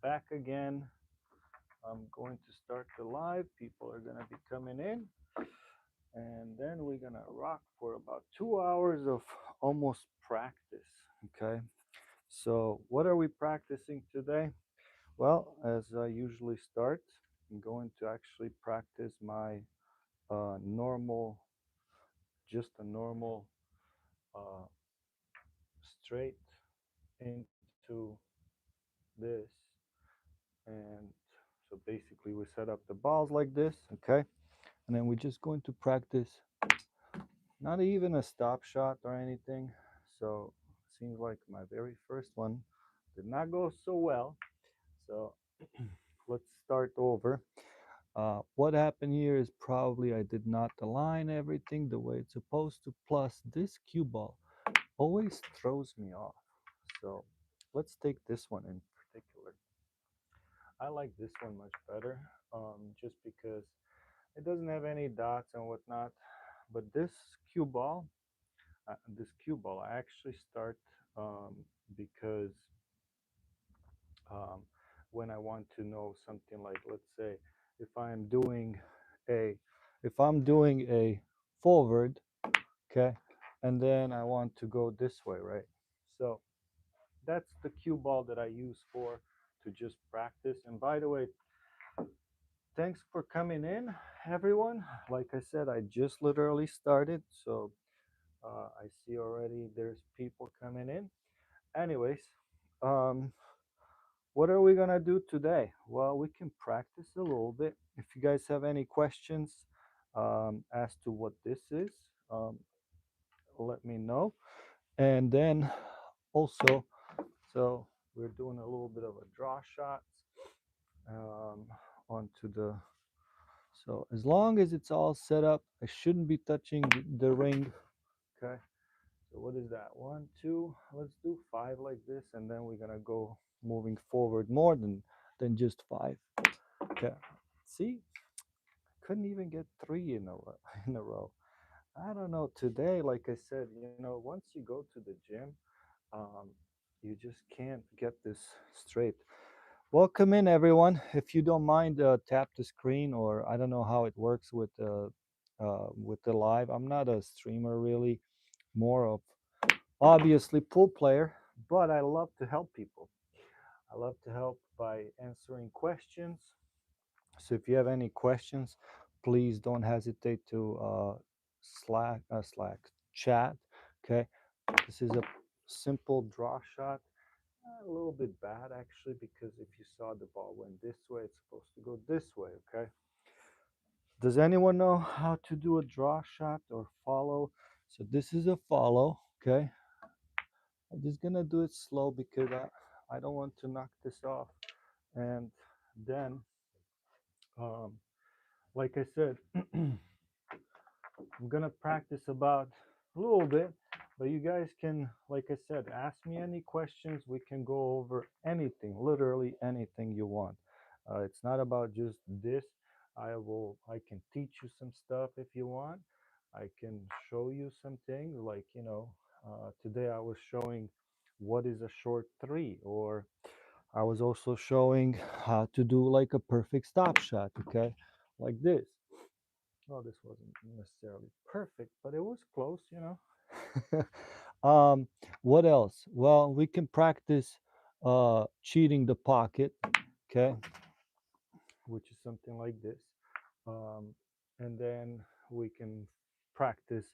back again. I'm going to start the live. People are going to be coming in. And then we're going to rock for about 2 hours of almost practice. Okay. So, what are we practicing today? Well, as I usually start, I'm going to actually practice my normal, just a normal uh, straight into this. And so basically we set up the balls like this, okay? And then we're just going to practice not even a stop shot or anything. So seems like my very first one did not go so well. So let's start over. What happened here is probably I did not align everything the way it's supposed to. Plus, this cue ball always throws me off. So let's take this one in particular. I like this one much better, just because it doesn't have any dots and whatnot. But this cue ball, I actually start um, because um, when I want to know something like, let's say, if I'm doing a, if I'm doing a forward, okay, and then I want to go this way, right? So that's the cue ball that I use for to just practice. And by the way, thanks for coming in, everyone. Like I said, I just literally started, so I see already there's people coming in. Anyways, um, what are we gonna do today? Well, we can practice a little bit. If you guys have any questions as to what this is, um, let me know. And then also, so we're doing a little bit of a draw shot um, onto the. So as long as it's all set up, I shouldn't be touching the ring. Okay. So what is that? One, two. Let's do five like this, and then we're gonna go moving forward more than just five. Okay. See, couldn't even get three in a row, in a row. I don't know. Today, like I said, once you go to the gym, um, you just can't get this straight. Welcome in, everyone. If you don't mind, tap the screen, or I don't know how it works with the live. I'm not a streamer really, more of obviously pool player, but I love to help people. I love to help by answering questions. So if you have any questions, please don't hesitate to Slack chat. Okay, this is a simple draw shot. A little bit bad actually, because if you saw the ball went this way, it's supposed to go this way. Okay. Does anyone know how to do a draw shot or follow? So this is a follow. Okay. I'm just gonna do it slow because I don't want to knock this off. And then, um, like I said, I'm gonna practice about a little bit, but you guys can, like I said, ask me any questions. We can go over anything, literally anything you want. It's not about just this. I can teach you some stuff if you want. I can show you some things like, today I was showing what is a short three, or I was also showing how to do like a perfect stop shot, okay? Like this. Well, this wasn't necessarily perfect, but it was close. What else? Well, we can practice cheating the pocket, okay? Which is something like this. Um, and then we can practice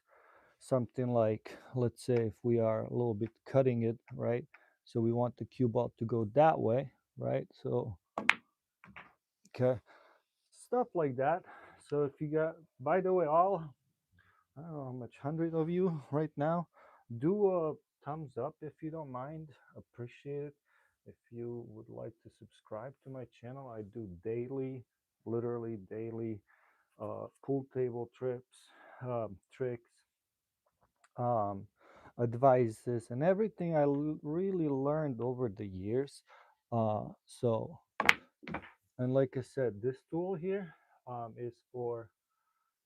something like, let's say if we are a little bit cutting it, right? So we want the cue ball to go that way, right? So, okay, stuff like that. So if you got, by the way, all, I don't know how much, 100 of you right now, do a thumbs up if you don't mind. Appreciate it. If you would like to subscribe to my channel, I do daily, literally daily pool table trips, tricks, um, advices, and everything I really learned over the years. So, and like I said, this tool here is for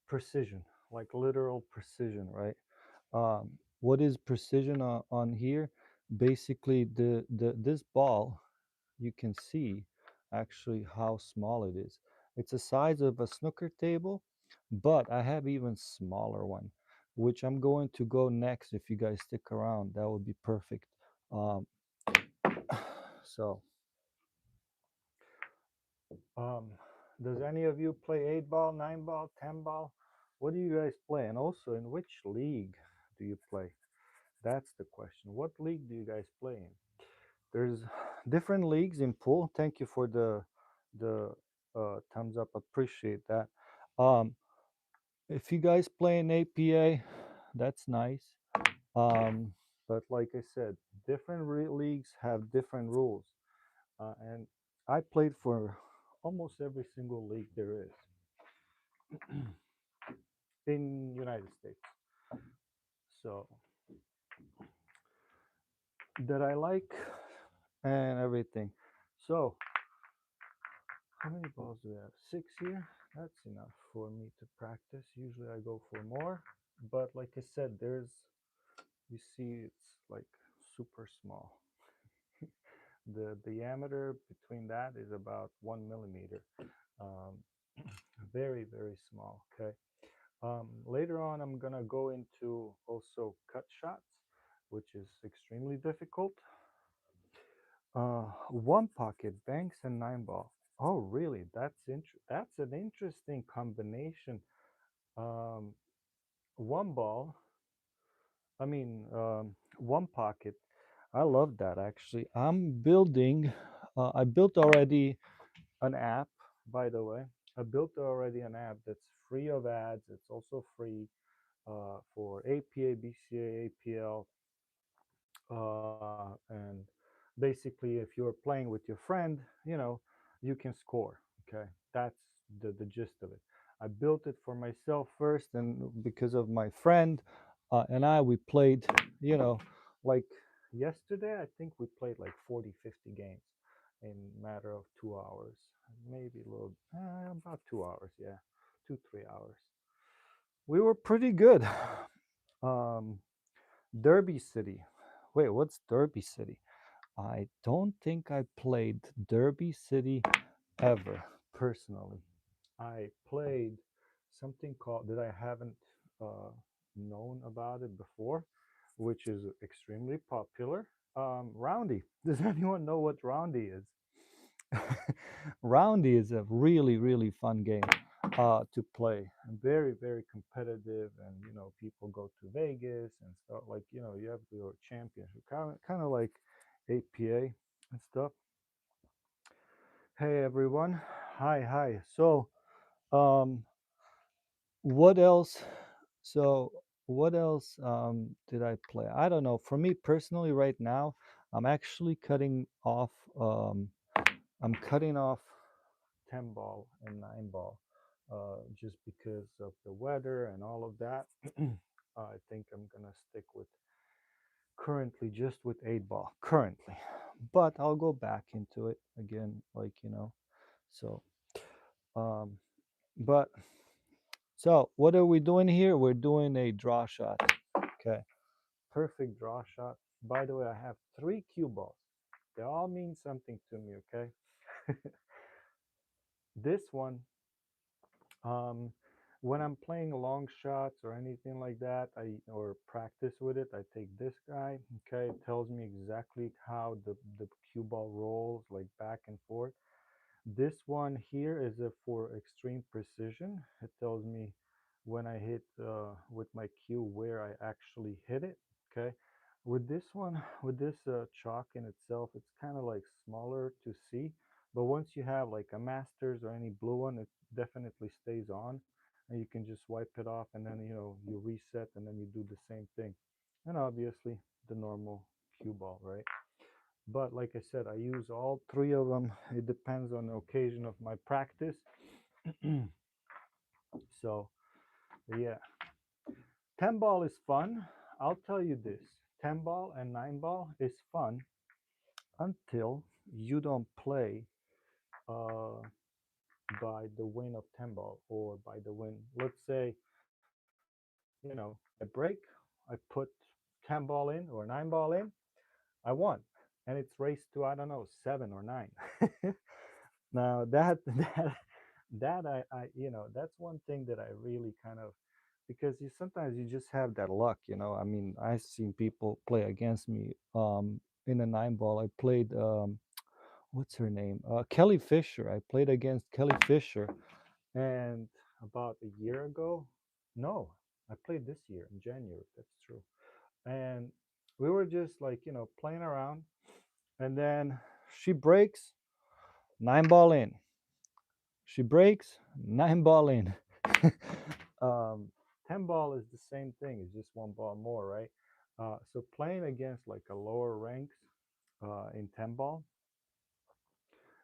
precision, like literal precision, right? What is precision on here? Basically, the this ball, you can see. actually how small it is. It's the size of a snooker table, but I have even smaller one, which I'm going to go next. If you guys stick around, that would be perfect. Um, so, um, does any of you play 8 ball, 9 ball, 10 ball? What do you guys play? And also, in which league do you play? That's the question. What league do you guys play in? There's different leagues in pool. Thank you for the thumbs up. Appreciate that. Um, if you guys play in APA, that's nice. Um, but like I said, different leagues have different rules, and I played for almost every single league there is in United States. So that I like and everything. So how many balls do we have? 6 here. That's enough for me to practice. Usually I go for more, but like I said, there's, you see, it's like super small. The diameter between that is about 1 millimeter. Um, very, very small. Okay. Later on, I'm gonna go into also cut shots, which is extremely difficult. One pocket banks and 9 ball. Oh, really? That's an interesting combination. Um, one ball. I mean, one pocket. I love that actually. I'm building. I built already an app. By the way, I built already an app that's free of ads. It's also free for APA, BCA, APL, and basically if you're playing with your friend, you can score. Okay, that's the gist of it. I built it for myself first, and because of my friend and we played, you know like yesterday I think we played like 40, 50 games in a matter of 2 hours, maybe a little, about 2 hours, yeah, 2 3 hours. We were pretty good. um Derby City. Wait, what's Derby City? I don't think I played Derby City ever personally. I played something called that I haven't uh, known about it before, which is extremely popular. Roundy. Does anyone know what Roundy is? Roundy is a really, really fun game to play. Very, very competitive, and people go to Vegas and stuff. Like you have your championship, kind of like APA and stuff. Hey everyone, hi, hi. So, um, what else? So, what else did I play? I don't know. For me personally, right now, I'm actually cutting off. I'm cutting off 10 ball and 9 ball, just because of the weather and all of that. I think I'm gonna stick with currently just with 8 ball currently, but I'll go back into it again, like So, um, but so what are we doing here? We're doing a draw shot. Okay, perfect draw shot. By the way, I have 3 cue balls. They all mean something to me. Okay, this one, Um, when I'm playing long shots or anything like that, or practice with it, I take this guy. Okay, it tells me exactly how the cue ball rolls, like back and forth. This one here is for extreme precision. It tells me when I hit with my cue where I actually hit it. Okay. With this one, with this chalk in itself, it's kind of like smaller to see. But once you have like a Masters or any blue one, it definitely stays on, and you can just wipe it off, and then you reset, and then you do the same thing. And obviously the normal cue ball, right? But like I said, I use all 3 of them. It depends on the occasion of my practice. So yeah, 10 ball is fun. I'll tell you this: 10 ball and 9 ball is fun until you don't play uh, by the win of 10 ball, or by the win. Let's say, I break, I put 10 ball in or 9 ball in, I won, and it's raised to, I don't know, 7 or 9. Now that that you know, that's one thing that I really kind of, because you sometimes you just have that luck, you know. I mean, I've seen people play against me in a nine ball. I played what's her name? Kelly Fisher. I played against Kelly Fisher, and about a year ago, no, I played this year in January. That's true. And we were just like, you know, playing around, and then she breaks, nine ball in. She breaks, nine ball in. um, 10 ball is the same thing, it's just one ball more, right? So playing against like a lower ranks in 10 ball,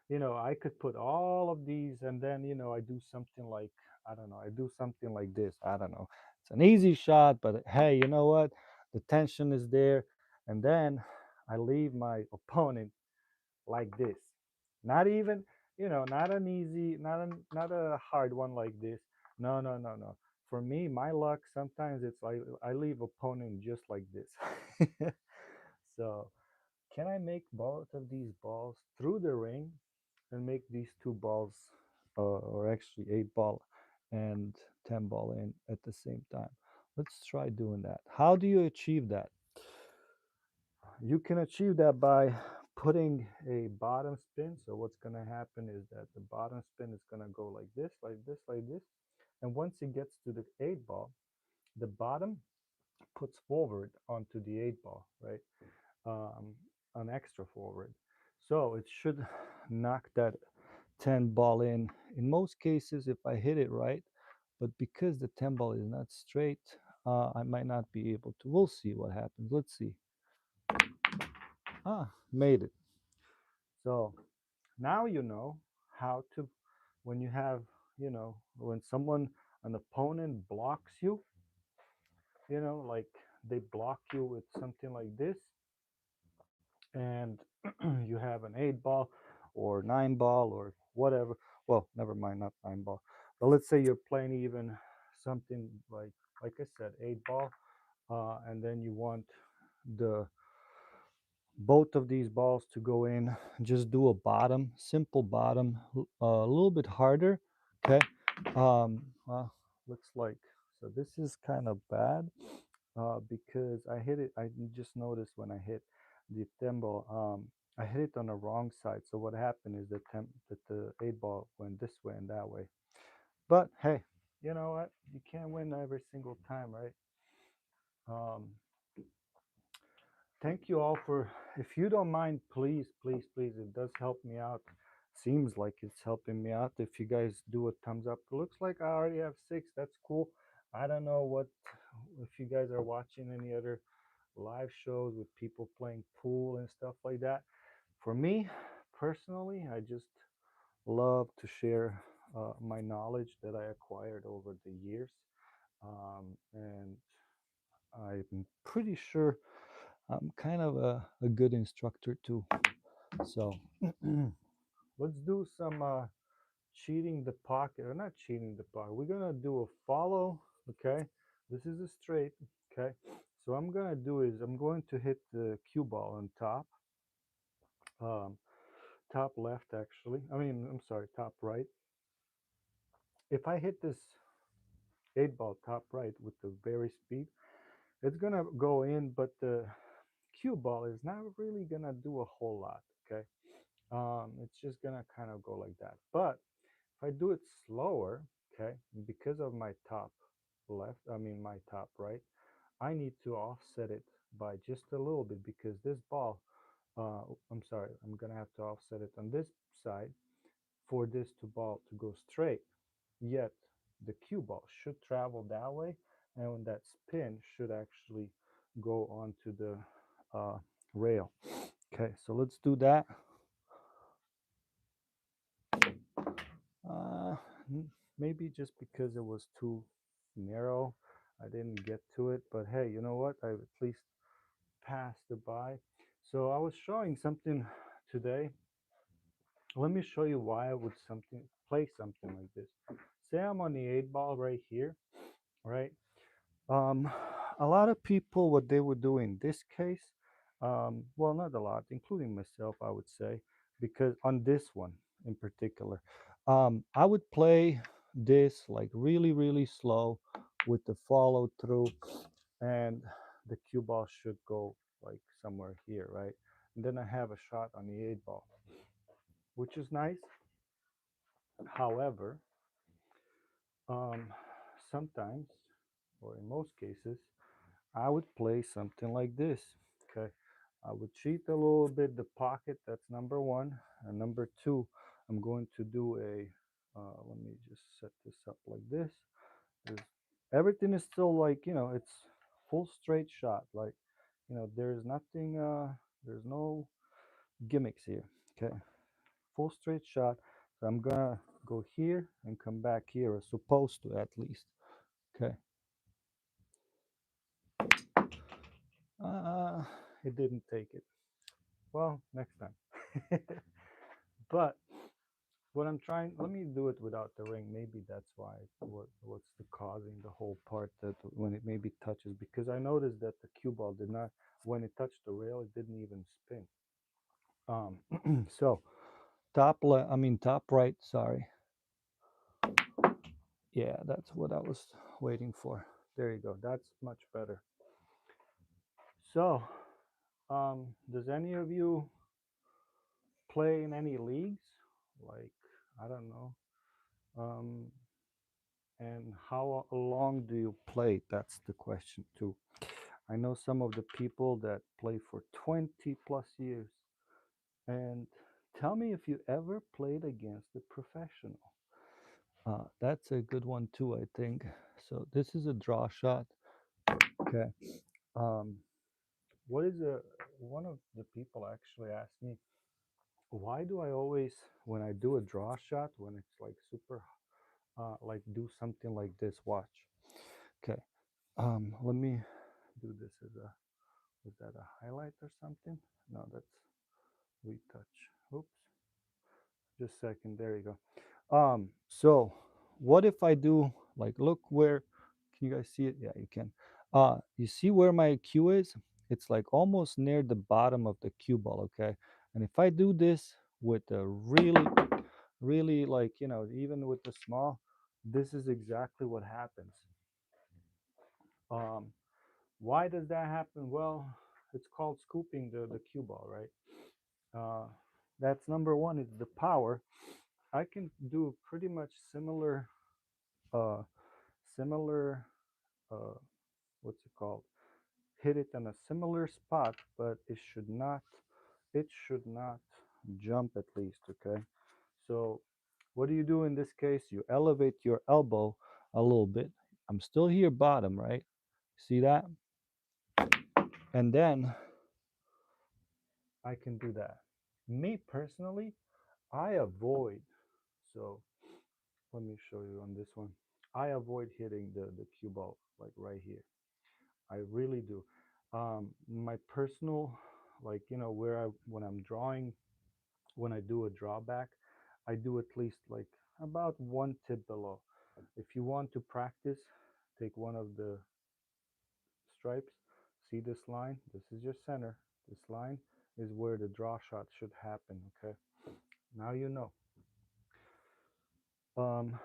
you know, I could put all of these, and then, you know, I do something like, I don't know, I do something like this. I don't know. It's an easy shot, but hey, you know what? The tension is there. And then I leave my opponent like this. Not even, you know, not an easy, not a hard one like this. No, no, no, no. For me, my luck sometimes it's like I leave opponent just like this. So can I make both of these balls through the ring and make these two balls, or actually eight ball and 10 ball in at the same time? Let's try doing that. How do you achieve that? You can achieve that by putting a bottom spin. So what's going to happen is that the bottom spin is going to go like this, like this, like this. And once it gets to the eight ball, the bottom puts forward onto the eight ball, right? Um, an extra forward. So it should knock that 10 ball in most cases if I hit it right. But because the 10 ball is not straight, I might not be able to. We'll see what happens. Let's see. Made it. So now you know how to, when you have, you know, when someone, an opponent blocks you, you know, like they block you with something like this, and you have an eight ball or nine ball or whatever. Well, never mind, not nine ball. But let's say you're playing even something like I said, eight ball, and then you want the both of these balls to go in. Just do a bottom, simple bottom, a little bit harder. Okay. Well, looks like, so this is kind of bad because I hit it. I just noticed when I hit the 10 ball, I hit it on the wrong side. So what happened is that the eight ball went this way and that way. But hey, you know what? You can't win every single time, right? Um, Thank you all for, if you don't mind, please, please, please, it does help me out. Seems like it's helping me out. If you guys do a thumbs up, it looks like I already have six. That's cool. I don't know what, if you guys are watching any other live shows with people playing pool and stuff like that. For me, personally, I just love to share my knowledge that I acquired over the years. And I'm pretty sure I'm kind of a good instructor too. So let's do some cheating the pocket, or not cheating the pocket. We're gonna do a follow. Okay, this is a straight. Okay, so I'm gonna do is I'm going to hit the cue ball on top, um, top left actually. I mean, I'm sorry, top right. If I hit this eight ball top right with the very speed, it's gonna go in, but the cue ball is not really gonna do a whole lot. Okay, it's just gonna kind of go like that. But if I do it slower, okay, because of my top left, I mean my top right, I need to offset it by just a little bit because this ball, I'm sorry, I'm gonna have to offset it on this side for this to ball to go straight. Yet the cue ball should travel that way, and when that spin should actually go onto the uh, rail. Okay, so let's do that. Uh, Maybe just because it was too narrow, I didn't get to it. But hey, you know what? I at least passed it by. So I was showing something today. Let me show you why I would something play something like this. Say I'm on the eight ball right here, right? Um, a lot of people, what they would do in this case, well, not a lot, including myself, I would say, because on this one, in particular. I would play this like really, really slow with the follow through, and the cue ball should go like somewhere here, right? And then I have a shot on the 8 ball, which is nice. However, um, sometimes, or in most cases, I would play something like this. Okay, I would cheat a little bit the pocket. That's number one. And number two, I'm going to do a. Let me just set this up like this. There's- Everything is still like, it's full straight shot. Like, there's nothing. There's no gimmicks here. Okay, full straight shot. So I'm gonna go here and come back here, or supposed to at least. Okay. Uh, it didn't take it. Well, next time. But what I'm trying, let me do it without the ring. Maybe that's why. What's the causing the whole part that when it maybe touches? Because I noticed that the cue ball did not, when it touched the rail, it didn't even spin. So top right. Sorry. Yeah, that's what I was waiting for. There you go. That's much better. So, does any of you play in any leagues? Like, I don't know. Um, and how long do you play? That's the question too. I know some of the people that play for 20 plus years. And tell me if you ever played against a professional. That's a good one too, I think. So this is a draw shot. Okay. Um, what is a one of the people actually asked me, why do I always, when I do a draw shot, when it's like super, like do something like this? Watch. Okay. Let me do this as a, was that a highlight or something? No, that's retouch. Oops. Just a second. There you go. So what if I do like, look where, can you guys see it? Yeah, you can. You see where my cue is? It's like almost near the bottom of the cue ball, okay? And if I do this with a really, really like, even with the small, this is exactly what happens. Um, why does that happen? Well, it's called scooping the cue ball, right? Uh, that's number one, is the power. I can do pretty much uh, similar, uh, what's it called? Hit it in a similar spot, but it should not jump at least, okay? So what do you do in this case? You elevate your elbow a little bit. I'm still here bottom, right? See that? And then I can do that. Me personally, I avoid, so let me show you on this one. I avoid hitting the cue ball like right here. I really do. My personal, like, where when I'm drawing, when I do a drawback, I do at least like about one tip below. If you want to practice, take one of the stripes. See this line? This is your center. This line is where the draw shot should happen. Okay. Now you know. Um,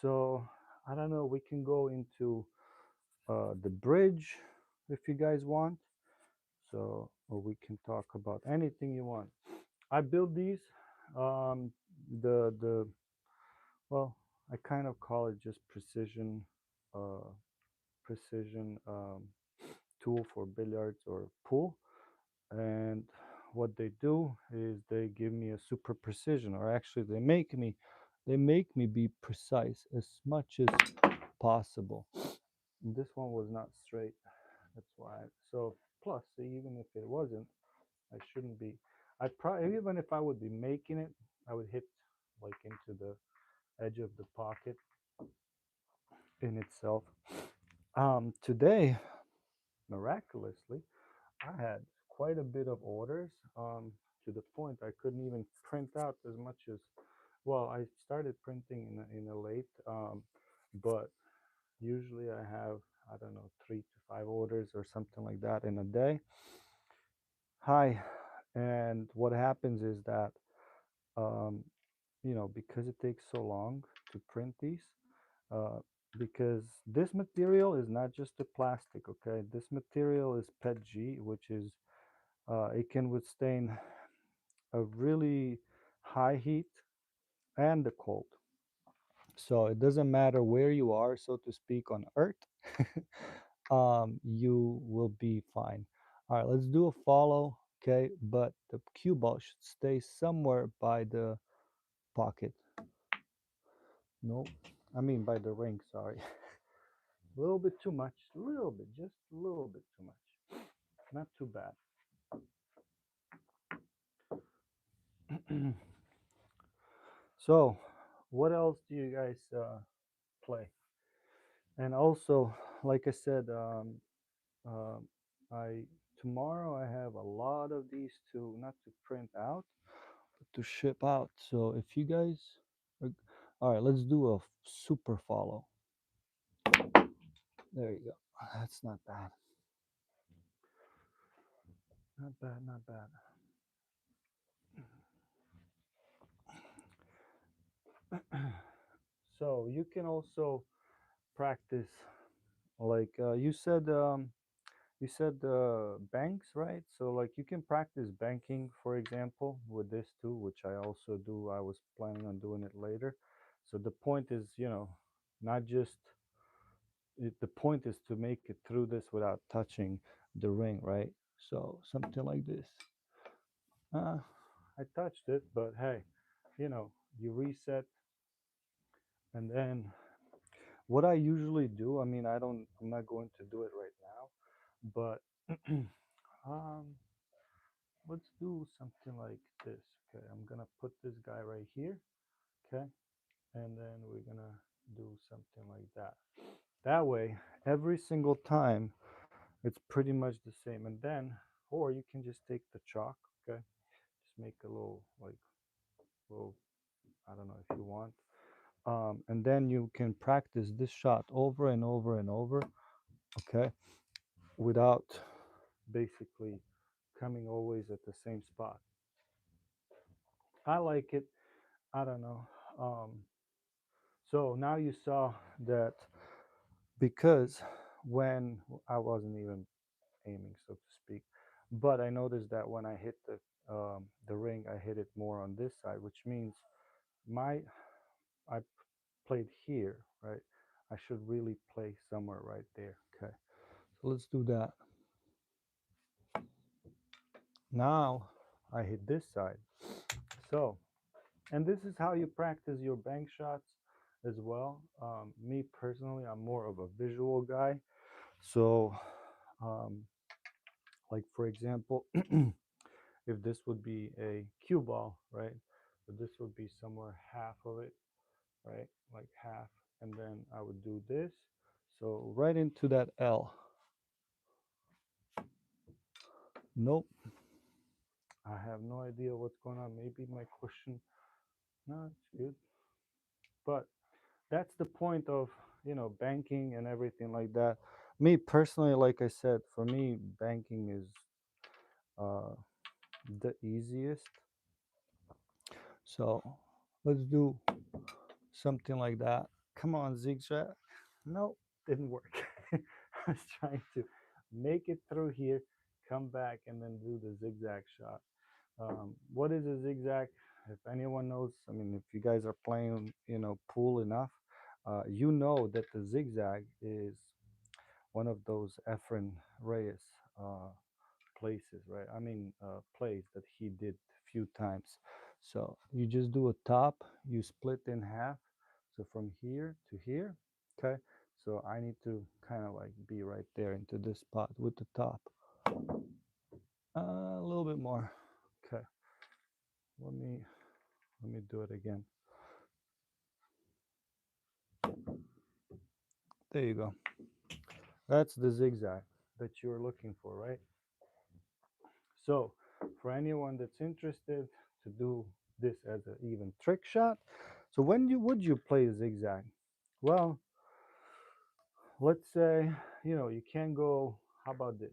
so I don't know. We can go into the bridge if you guys want. So, or we can talk about anything you want. I build these. Um, the well, I kind of call it just uh, precision tool for billiards or pool. And what they do is they give me a super precision, or actually they make me be precise as much as possible. And this one was not straight. That's why. So plus, even if it wasn't, I shouldn't be. I probably, even if I would be making it, I would hit like into the edge of the pocket in itself. Today, miraculously, I had quite a bit of orders. To the point I couldn't even print out as much as. Well, I started printing in a late, but usually I have, I don't know, 3 to 5 orders or something like that in a day. Hi, and what happens is that um, because it takes so long to print these, uh, because this material is not just a plastic, okay? This material is PETG, which is it can withstand a really high heat and the cold. So it doesn't matter where you are, so to speak, on Earth, you will be fine. All right, let's do a follow, okay? But the cue ball should stay somewhere by the pocket. No, I mean by the ring, sorry. A little bit too much, a little bit, just a little bit too much. Not too bad. So, what else do you guys play? And also, like I said, uh, I tomorrow I have a lot of these to not to print out, but to ship out. So if you guys, are, all right, let's do a super follow. There you go. That's not bad. Not bad. Not bad. So you can also practice, like you said banks, right? So like you can practice banking, for example, with this too, which I also do. I was planning on doing it later. So the point is, not just the point is to make it through this without touching the ring, right? So something like this. Uh, I touched it, but hey, you reset, and then what I usually do, I mean, I'm not going to do it right now, but um, let's do something like this. Okay, I'm gonna put this guy right here. Okay, and then we're gonna do something like that. That way, every single time, it's pretty much the same. And then, or you can just take the chalk. Okay, just make a little. I don't know if you want. And then you can practice this shot over and over and over. Okay, without basically coming always at the same spot. I like it. I don't know. Um, so now you saw that because when I wasn't even aiming, so to speak, but I noticed that when I hit the ring, I hit it more on this side, which means my I played here, right? I should really play somewhere right there. Okay, so let's do that. Now I hit this side. So, and this is how you practice your bank shots as well. Me personally, I'm more of a visual guy. So, um, like for example, if this would be a cue ball, right? So this would be somewhere half of it, right? Like half, and then I would do this. So right into that L. Nope. I have no idea what's going on. Maybe my cushion. No, it's good. But that's the point of banking and everything like that. Me personally, like I said, for me banking is uh, the easiest. So let's do something like that. Come on, zigzag. No, didn't work. I was trying to make it through here, come back, and then do the zigzag shot. What is a zigzag? If anyone knows, I mean, if you guys are playing, pool enough, you know that the zigzag is one of those Efren Reyes uh, places, right? I mean, plays that he did a few times. So you just do a top, you split in half. So from here to here, okay? So I need to kind of like be right there into this spot with the top. A little bit more. Okay. Let me let me do it again. There you go. That's the zigzag that you're looking for, right? So for anyone that's interested to do this as an even trick shot, so when you would you play a zigzag? Well, let's say you can go. How about this?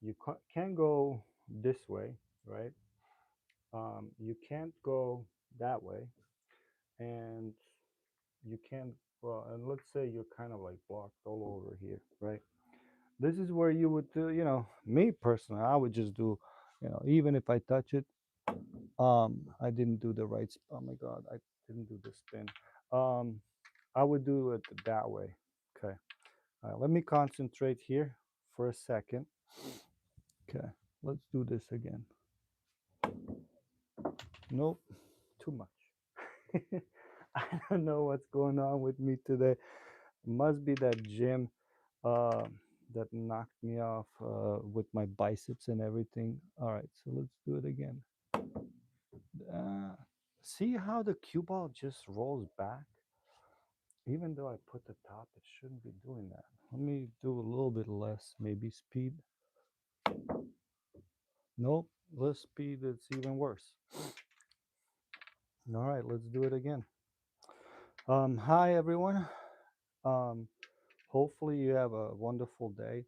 You can go this way, right? You can't go that way. you can't, well, and let's say you're kind of like blocked all over here, right? This is where you would do, me personally, I would just do, even if I touch it, I didn't do the right, oh my God, I didn't do the spin. Um, I would do it that way. Okay. Let me concentrate here for a second. Okay. Let's do this again. Nope. Too much. I don't know what's going on with me today. Must be that gym uh, that knocked me off with my biceps and everything. All right, so let's do it again. Uh, See how the cue ball just rolls back? Even though I put the top, it shouldn't be doing that. Let me do a little bit less, maybe speed. Nope, less speed, it's even worse. All right, let's do it again. Hi, everyone. Um, Hopefully you have a wonderful day.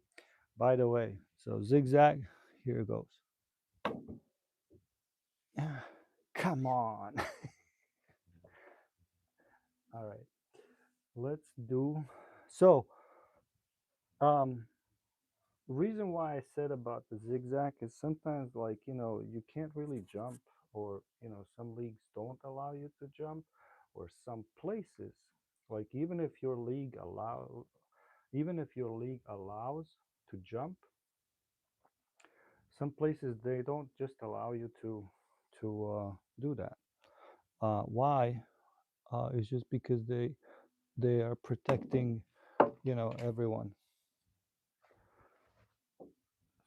By the way, so zigzag, here it goes. Come on. All right, let's do. So, um, reason why I said about the zigzag is sometimes, like, you can't really jump, or some leagues don't allow you to jump, or some places, like, even if your league allows to jump, some places they don't just allow you to do that. Why? It's just because they are protecting, everyone.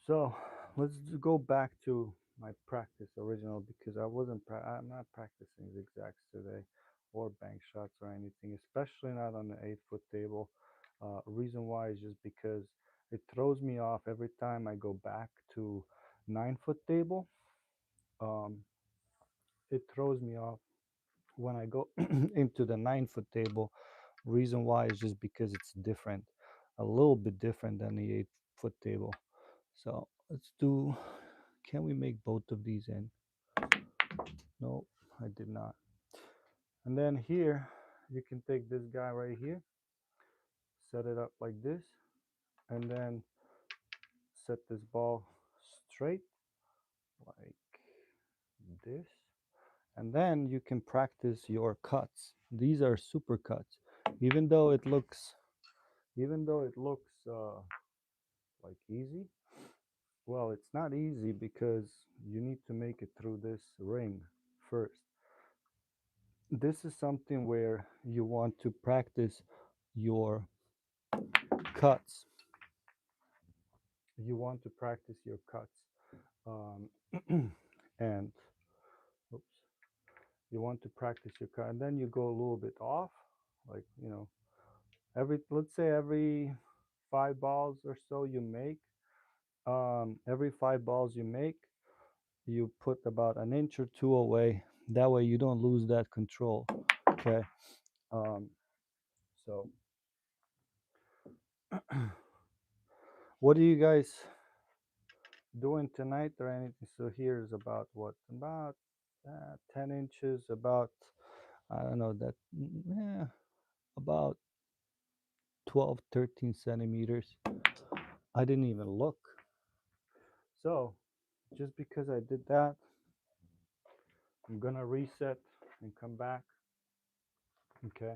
So let's go back to my practice original, because I'm not practicing zigzags today, or bank shots or anything, especially not on the 8-foot table. Reason why is just because it throws me off every time I go back to 9-foot table. Um, it throws me off when I go into the 9-foot table. Reason why is just because it's different, a little bit different than the 8-foot table. So let's do, can we make both of these in? No, I did not. And then here, you can take this guy right here, set it up like this, and then set this ball straight like this. And then you can practice your cuts. These are super cuts. Even though it looks, like easy, well, it's not easy, because you need to make it through this ring first. This is something where you want to practice your cuts. You want to practice your cuts. Um, and oops, you want to practice your cut, and then you go a little bit off, like, let's say every 5 balls or so you make. Every 5 balls you make, you put about an inch or two away. That way you don't lose that control. Okay. Um, so, what do you guys doing tonight or anything? So here's about what? About 10 inches, about, I don't know, about 12, 13 centimeters. I didn't even look. So just because I did that, I'm gonna reset and come back. Okay.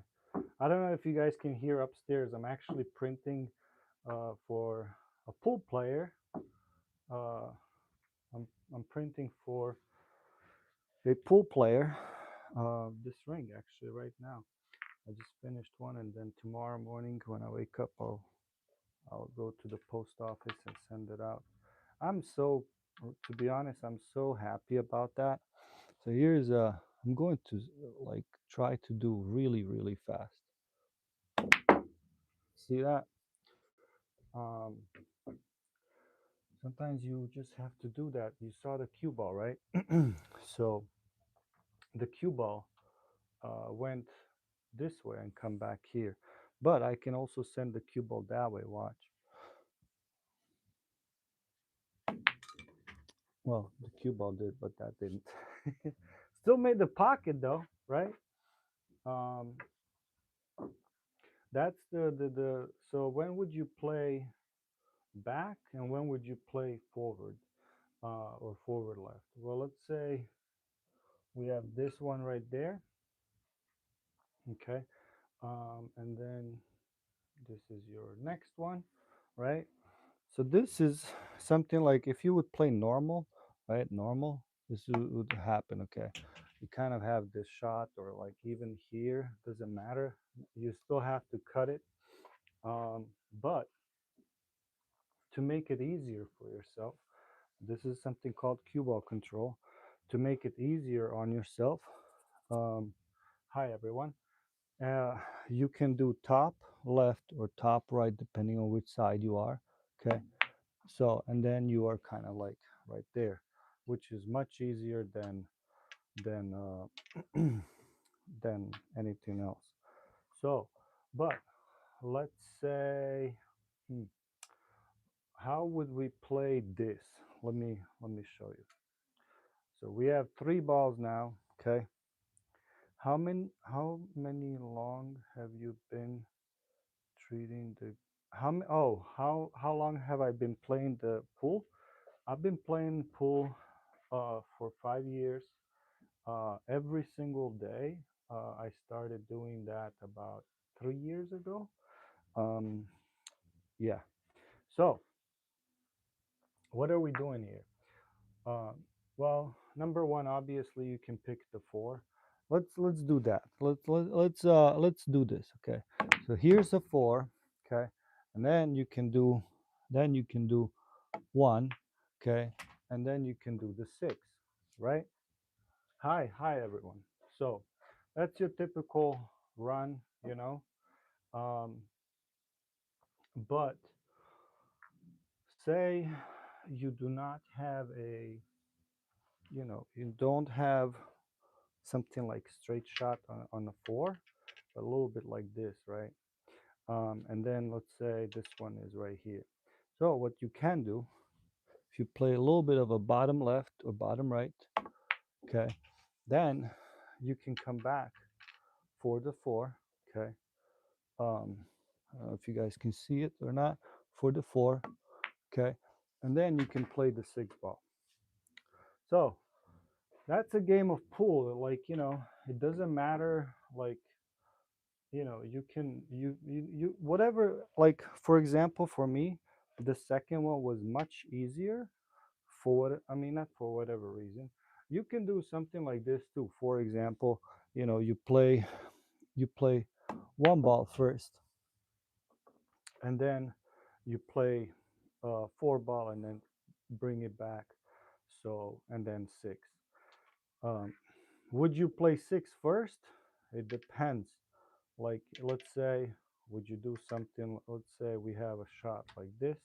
I don't know if you guys can hear upstairs. I'm actually printing for a pool player. Uh, I'm printing for a pool player this ring actually right now. I just finished one, and then tomorrow morning when I wake up, I'll go to the post office and send it out. To be honest, I'm so happy about that. So I'm going to like try to do really, really fast. See that? Um, Sometimes you just have to do that. You saw the cue ball, right? So the cue ball went this way and come back here. But I can also send the cue ball that way. Watch. Well, the cue ball did, but that didn't. Still made the pocket though, right? Um, That's the so when would you play back and when would you play forward, or forward left? Well, let's say we have this one right there, okay, and then this is your next one, right? So this is something like if you would play normal, right? Normal, this would happen, okay? You kind of have this shot, or like even here, doesn't matter. You still have to cut it. Um, but to make it easier for yourself, this is something called cue ball control. To make it easier on yourself, um, hi everyone. Uh, you can do top left or top right depending on which side you are. Okay, so and then you are kind of like right there, which is much easier than than anything else. So, but let's say, hmm, how would we play this? Let me show you. So we have three balls now. Okay, how many long have you been treating the how long have I been playing the pool? I've been playing pool for 5 years, every single day. I started doing that about 3 years ago. Um, yeah. So what are we doing here? Uh, well, number one, obviously, you can pick the four. Let's do that. Let's do this. Okay. So here's a four. Okay, and then you can do one. Okay, and then you can do the six. Right. Hi everyone. So that's your typical run. Um, but say you do not have you don't have something like straight shot on a four, but a little bit like this, right? And then let's say this one is right here. So what you can do, if you play a little bit of a bottom left or bottom right, okay, then you can come back for the four, okay. Um, I don't know if you guys can see it or not, for the four, okay, and then you can play the six ball. So that's a game of pool. Like, it doesn't matter. Like, you can you whatever. Like, for example, for me, the second one was much easier. For what I mean, not for whatever reason. You can do something like this too. For example, you play one ball first, and then you play four ball, and then bring it back. So, and then six. Um, would you play six first? It depends. Like, let's say, would you do something? Let's say we have a shot like this.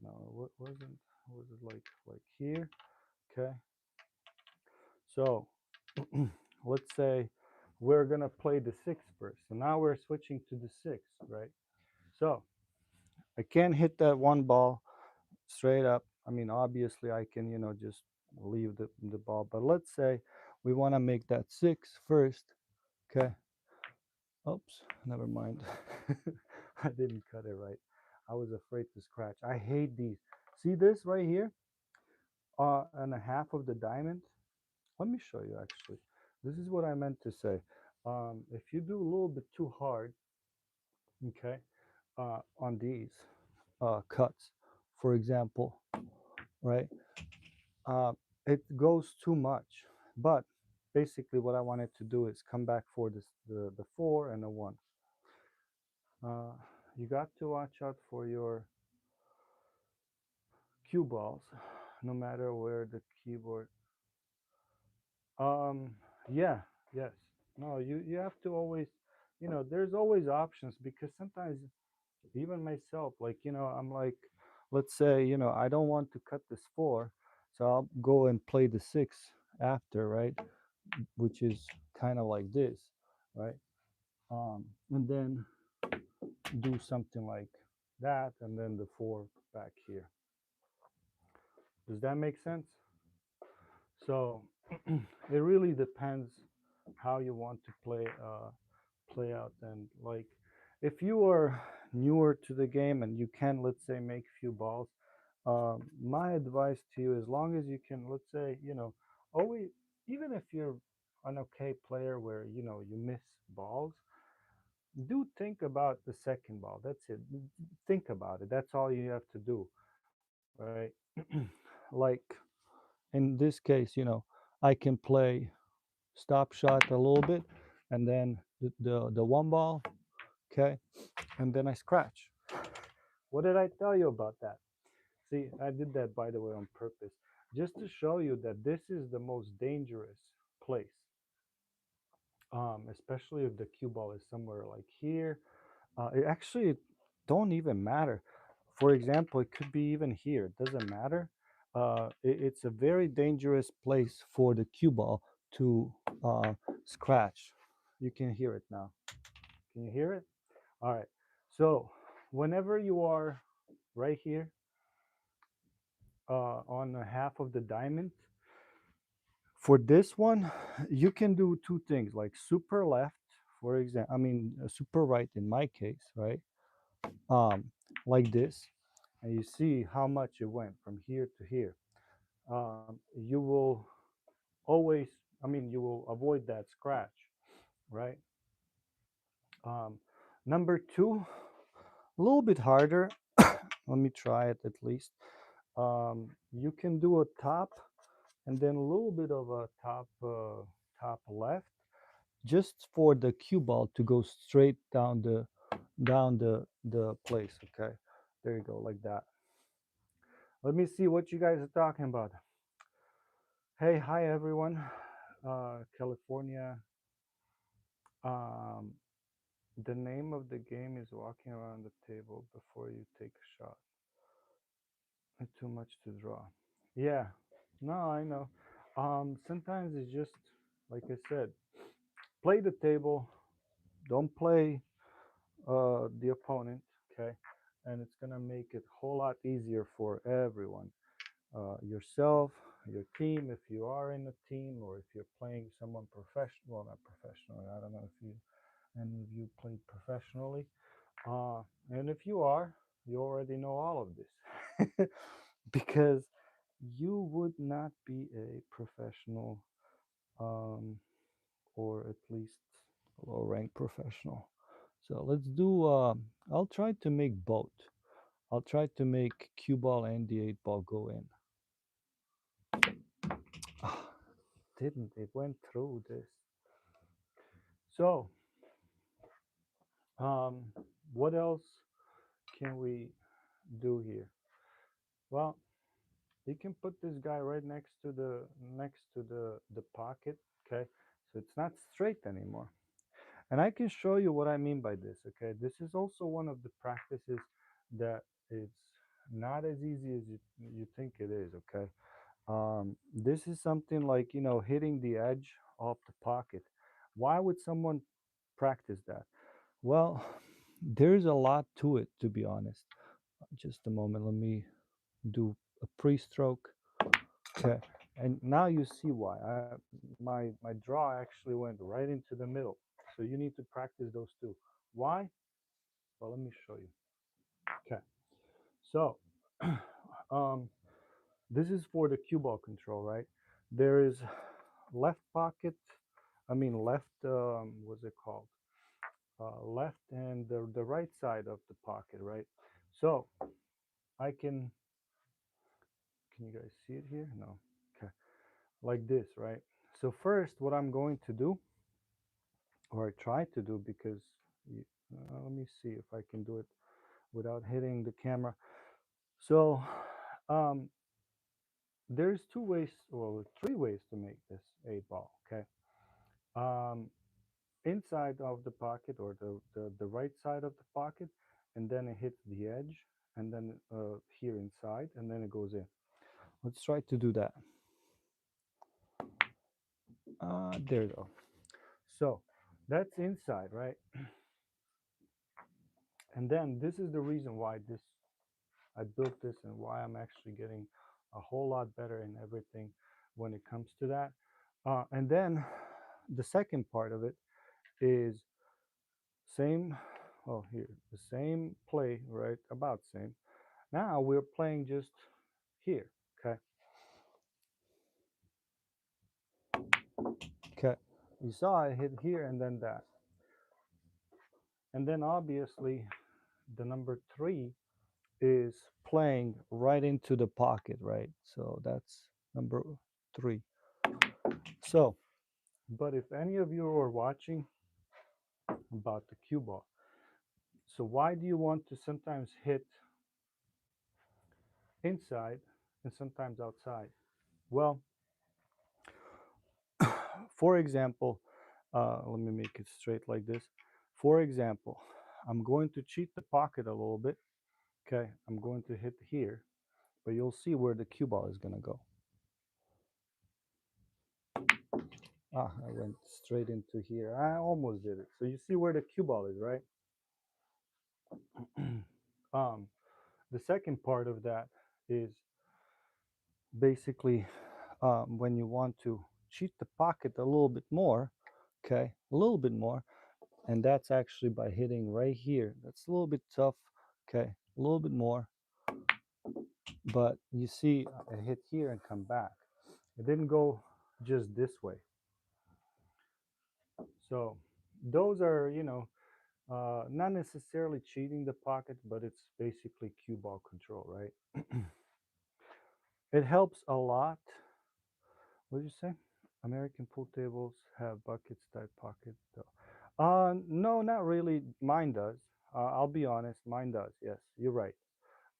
No, what wasn't? Was it like here? Okay. So let's say we're gonna play the six first. So now we're switching to the six, right? So I can't hit that one ball straight up. I mean, obviously I can, just leave the ball. But let's say we want to make that six first. Okay. Oops, never mind. I didn't cut it right. I was afraid to scratch. I hate these. See this right here? And a half of the diamond. Let me show you actually. This is what I meant to say. If you do a little bit too hard, okay, on these cuts, for example, right? Uh, it goes too much. But basically, what I wanted to do is come back for the four and a one. Uh, you got to watch out for your cue balls, no matter where the keyboard. Um, yeah, yes. No, you have to always, there's always options, because sometimes even myself, like, I'm like, let's say, I don't want to cut this four, so I'll go and play the six after, right? Which is kind of like this, right? And then do something like that, and then the four back here. Does that make sense? So it really depends how you want to play out, and like, if you are newer to the game and you can, let's say, make a few balls, my advice to you, as long as you can, let's say, always, even if you're an okay player where you miss balls, do think about the second ball. That's it. Think about it. That's all you have to do, right? Like in this case, I can play stop shot a little bit, and then the one ball, okay, and then I scratch. What did I tell you about that? See, I did that, by the way, on purpose, just to show you that this is the most dangerous place, especially if the cue ball is somewhere like here. It actually don't even matter. For example, it could be even here. It doesn't matter. It's a very dangerous place for the cue ball to scratch. You can hear it now. Can you hear it? All right. So whenever you are right here on the half of the diamond, for this one, you can do two things, like super left, for example. I mean, super right in my case, right? Um, like this, and you see how much it went from here to here. You will always, I mean, you will avoid that scratch, right? Um, Number two, a little bit harder. Let me try it at least. You can do a top and then a little bit of a top left, just for the cue ball to go straight down the place. Okay, there you go, like that. Let me see what you guys are talking about. Hey, hi everyone. California. Um, the name of the game is walking around the table before you take a shot. Too much to draw. Yeah. No, I know. Sometimes it's just like I said, play the table. Don't play the opponent. Okay, and it's gonna make it a whole lot easier for everyone. Yourself, your team, if you are in a team, or if you're playing someone professional, well, not professionally. I don't know if you any of you played professionally. Uh, and if you are, you already know all of this because you would not be a professional, um, or at least low rank professional. So let's do, I'll try to make both. I'll try to make cue ball and the 8 ball go in. Ah, didn't it went through this? So, um, what else can we do here? Well, you can put this guy right next to the pocket. Okay, so it's not straight anymore. And I can show you what I mean by this. Okay, this is also one of the practices that it's not as easy as you think it is. Okay, this is something like hitting the edge of the pocket. Why would someone practice that? Well, there's a lot to it, to be honest. Just a moment, let me do a pre-stroke. Okay, and now you see why. My draw actually went right into the middle. So you need to practice those two. Why? Well, let me show you. Okay, so um, this is for the cue ball control, right? There is left pocket. I mean left. What's it called? Left and the right side of the pocket, right? So I can. Can you guys see it here? No. Okay, like this, right? So first, what I'm going to do, or I try to do, because let me see if I can do it without hitting the camera. So um, there's two ways, well, three ways to make this 8 ball. Okay, um, inside of the pocket, or the right side of the pocket, and then it hits the edge, and then here inside, and then it goes in. Let's try to do that. There you go. So that's inside, right? And then this is the reason why this I built this, and why I'm actually getting a whole lot better in everything when it comes to that. And then the second part of it is same oh, here, the same play, right? About same. Now we're playing just here, okay? Okay. You saw I hit here and then that. And then obviously the number three is playing right into the pocket, right? So that's number three. So, but if any of you are watching about the cue ball, so why do you want to sometimes hit inside and sometimes outside? Well, for example, let me make it straight like this. For example, I'm going to cheat the pocket a little bit. Okay, I'm going to hit here, but you'll see where the cue ball is going to go. Ah, I went straight into here. I almost did it. So you see where the cue ball is, right? um, the second part of that is basically when you want to cheat the pocket a little bit more, okay, a little bit more, and that's actually by hitting right here. That's a little bit tough, okay, a little bit more, but you see, I hit here and come back. It didn't go just this way. So those are, not necessarily cheating the pocket, but it's basically cue ball control, right? It helps a lot. What did you say? American pool tables have buckets type pocket though. No, not really. Mine does. I'll be honest, mine does. Yes, you're right.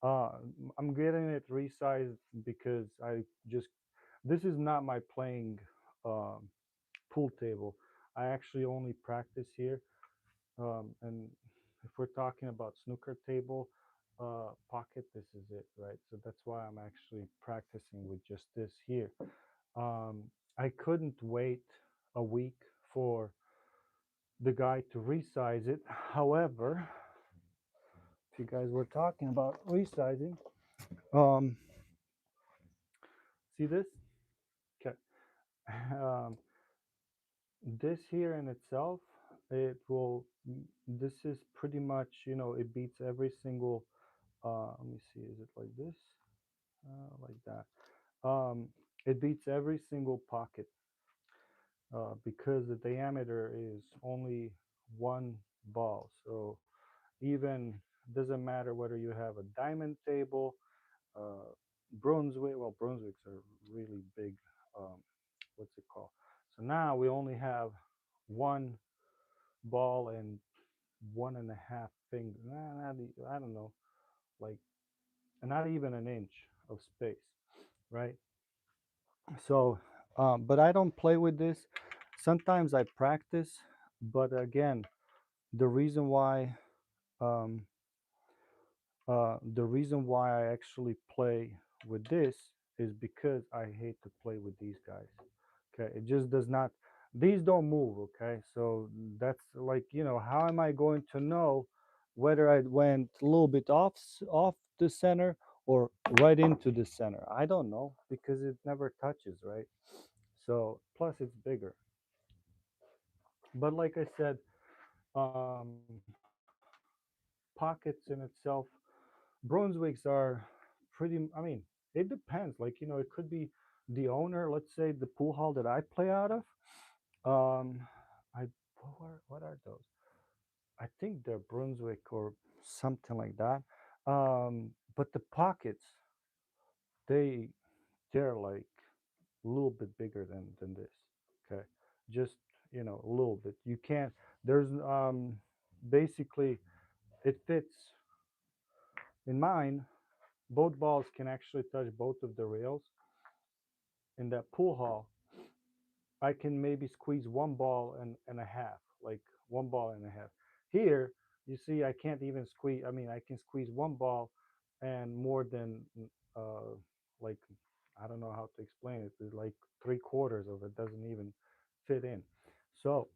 Uh, I'm getting it resized because I just this is not my playing um, pool table. I actually only practice here. And if we're talking about snooker table pocket, this is it, right? So that's why I'm actually practicing with just this here. Um, I couldn't wait a week for the guy to resize it. However, if you guys were talking about resizing, um, see this? Okay. Um, this here in itself, it will, this is pretty much, it beats every single, let me see, is it like this? Like that. It beats every single pocket because the diameter is only one ball. So even doesn't matter whether you have a diamond table, uh, Brunswick. Well, Brunswicks are really big. Um, what's it called? So now we only have one ball and 1.5 finger. I don't know, like not even an inch of space, right? So, but I don't play with this. Sometimes I practice, but again, the reason why um, the reason why I actually play with this is because I hate to play with these guys. Okay, it just does not. These don't move. Okay, so that's like how am I going to know whether I went a little bit off the center or right into the center? I don't know because it never touches, right? So plus it's bigger. But like I said, pockets in itself, Brunswicks are pretty. I mean, it depends. Like it could be the owner. Let's say the pool hall that I play out of. Um, I what are those? I think they're Brunswick or something like that. But the pockets, they they're like a little bit bigger than this. Okay, just a little bit. You can't. There's basically it fits in mine. Both balls can actually touch both of the rails. In that pool hall, I can maybe squeeze one ball and a half, like one ball and a half. Here, you see, I can't even squeeze. I mean, I can squeeze one ball and more than, uh, like, I don't know how to explain it. It's like three-quarters of it doesn't even fit in. So,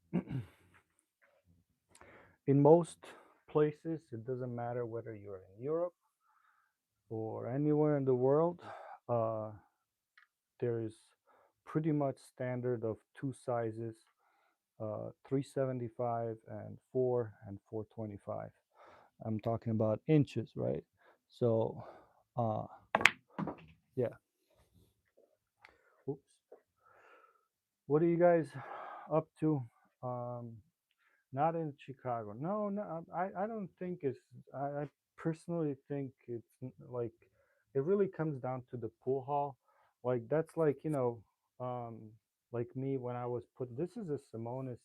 in most places, it doesn't matter whether you're in Europe or anywhere in the world. Uh, there is pretty much standard of two sizes 375 and 4 and 425. I'm talking about inches, right? So, uh, yeah. Oops. What are you guys up to? Um, Not in Chicago. No, no, I don't think it's. I personally think it's like it really comes down to the pool hall. Like that's like um, like me when I was put. This is a Simonis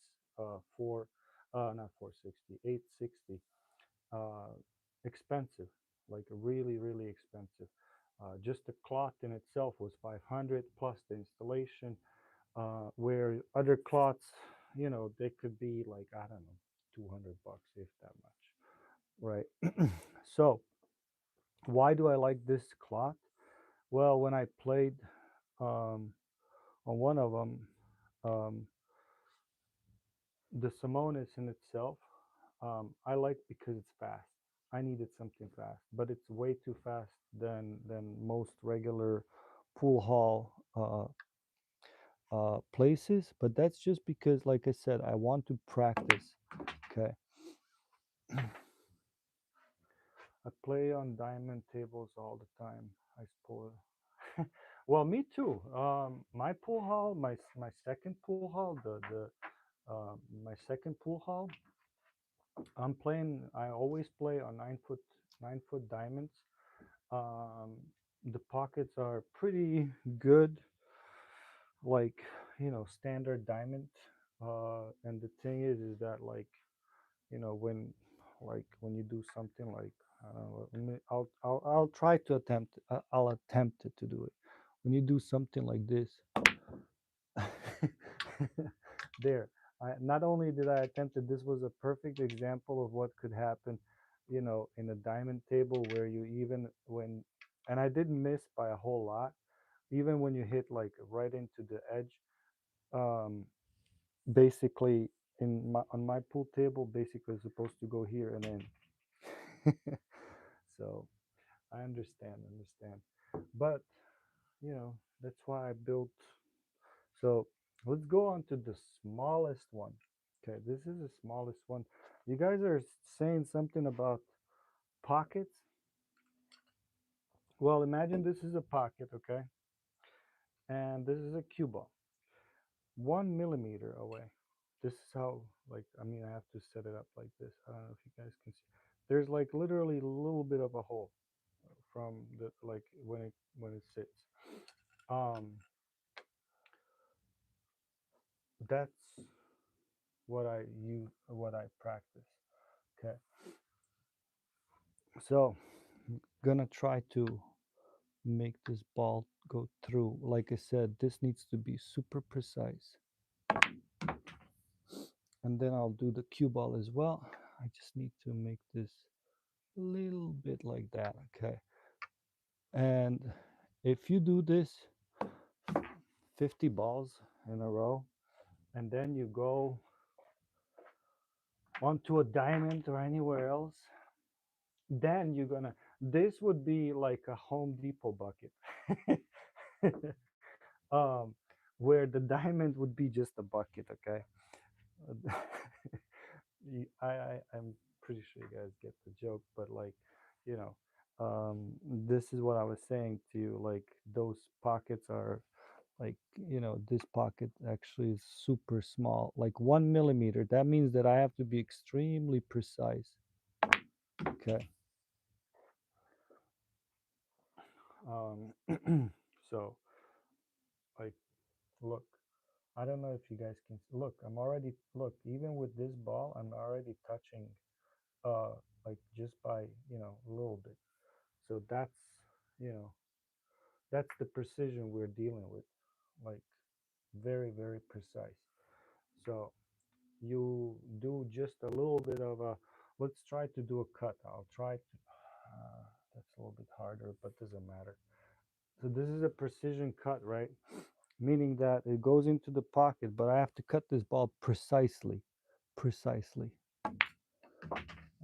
four, not 460, 860. Uh, Expensive, like really really expensive. Just the cloth in itself was 500 plus the installation, where other cloths, they could be like, I don't know, 200 bucks, if that much, right? So, why do I like this cloth? Well, when I played um, on one of them, um, the Simonis in itself, I like because it's fast. I needed something fast, but it's way too fast than most regular pool hall places. But that's just because, like I said, I want to practice. Okay, I play on diamond tables all the time. I suppose. Well, me too. My pool hall, my second pool hall, my second pool hall. I'm playing. I always play on 9-foot diamonds. Um, the pockets are pretty good, like standard diamond. And the thing is that like when you do something like, I don't know, I'll try to attempt, I'll attempt it to do it. When you do something like this, there, not only did I attempt it, this was a perfect example of what could happen, in a diamond table, where you even when, and I didn't miss by a whole lot, even when you hit like right into the edge. um Basically, on my pool table, basically it's supposed to go here and then. So I understand, but that's why I built. So let's go on to the smallest one. Okay, this is the smallest one. You guys are saying something about pockets. Well, imagine this is a pocket, okay, and this is a cue ball, 1 millimeter away. This is how, like, I mean, I have to set it up like this. I don't know if you guys can see. There's like literally a little bit of a hole from the, like, when it sits. Um, that's what I practice. Okay, so gonna try to make this ball go through. Like I said, this needs to be super precise. And then I'll do the cue ball as well. I just need to make this a little bit like that. Okay. And if you do this 50 balls in a row, and then you go onto a diamond or anywhere else, then you're gonna, this would be like a Home Depot bucket. um, where the diamond would be just a bucket, okay? I'm pretty sure you guys get the joke, but like, you know, this is what I was saying to you. Like those pockets are like, this pocket actually is super small, like 1 millimeter. That means that I have to be extremely precise. Okay. So like, look, I don't know if you guys can look. I'm already, look, even with this ball, I'm already touching, uh, like just by a little bit. So you know that's the precision we're dealing with, like very very precise. So you do just a little bit of a, let's try to do a cut. I'll try to, that's a little bit harder, but doesn't matter. So this is a precision cut, right? Meaning that it goes into the pocket, but I have to cut this ball precisely.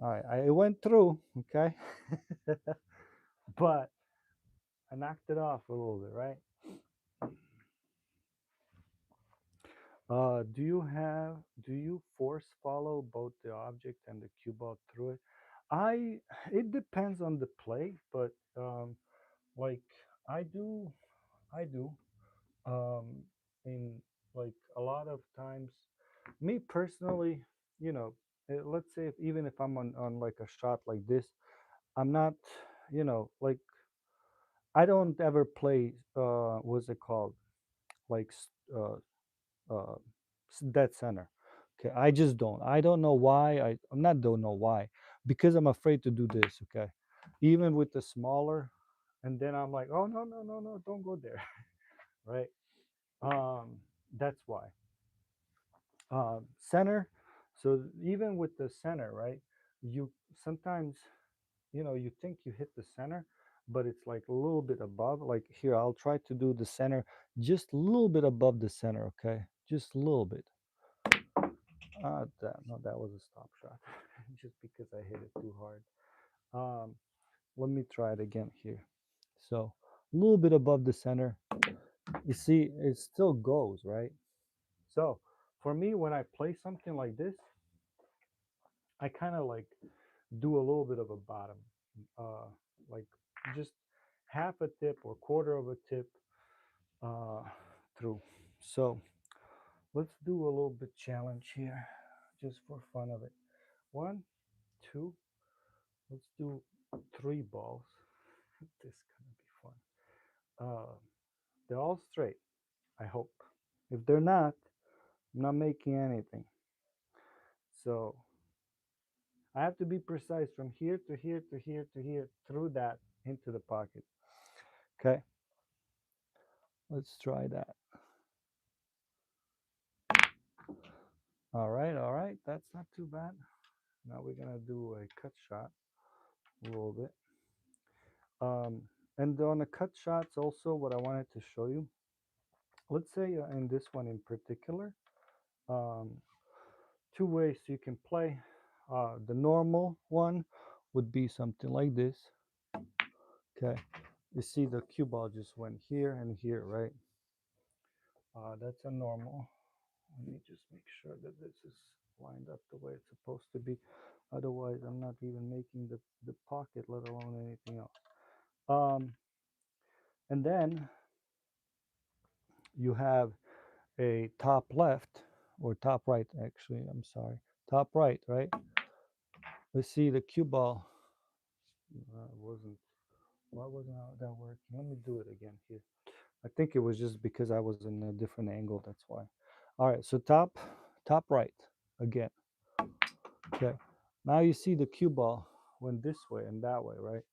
All right, it went through, okay. But I knocked it off a little bit, right? Do you force follow both the object and the cue ball through it? I it depends on the play, but like I do I do um in like a lot of times, me personally, you know, let's say even if I'm on like a shot like this, I'm not, like I don't ever play what's it called, like uh, dead center. Okay, I don't know why. I'm not don't know why, because I'm afraid to do this. Okay, even with the smaller, and then I'm like, oh no no no no, don't go there, right? That's why center. So even with the center, right? You sometimes, you think you hit the center, but it's like a little bit above. Like here, I'll try to do the center just a little bit above the center. Okay, just a little bit. No, that was a stop shot, just because I hit it too hard. Um, Let me try it again here. So a little bit above the center. You see, it still goes, right? So for me, when I play something like this, I kind of like do a little bit of a bottom, uh, like just half a tip or quarter of a tip uh, through. So let's do a little bit challenge here, just for fun of it. One, two. Let's do three balls. This is gonna be fun. They're all straight, I hope. If they're not, I'm not making anything. So I have to be precise from here to here to here to here, through that into the pocket. Okay, let's try that. All right, that's not too bad. Now we're gonna do a cut shot a little bit. Um, and on the cut shots, also, what I wanted to show you, let's say in this one in particular, um, two ways you can play. The normal one would be something like this. Okay, you see the cue ball just went here and here, right? That's a normal. Let me just make sure that this is lined up the way it's supposed to be. Otherwise, I'm not even making the pocket, let alone anything else. Um, and then you have a top left, or top right, actually, I'm sorry, top right, right? Let's see the cue ball. Wasn't Why wasn't that working? Let me do it again here. I think it was just because I was in a different angle. That's why. All right. So top right again. Okay. Now you see the cue ball went this way and that way, right?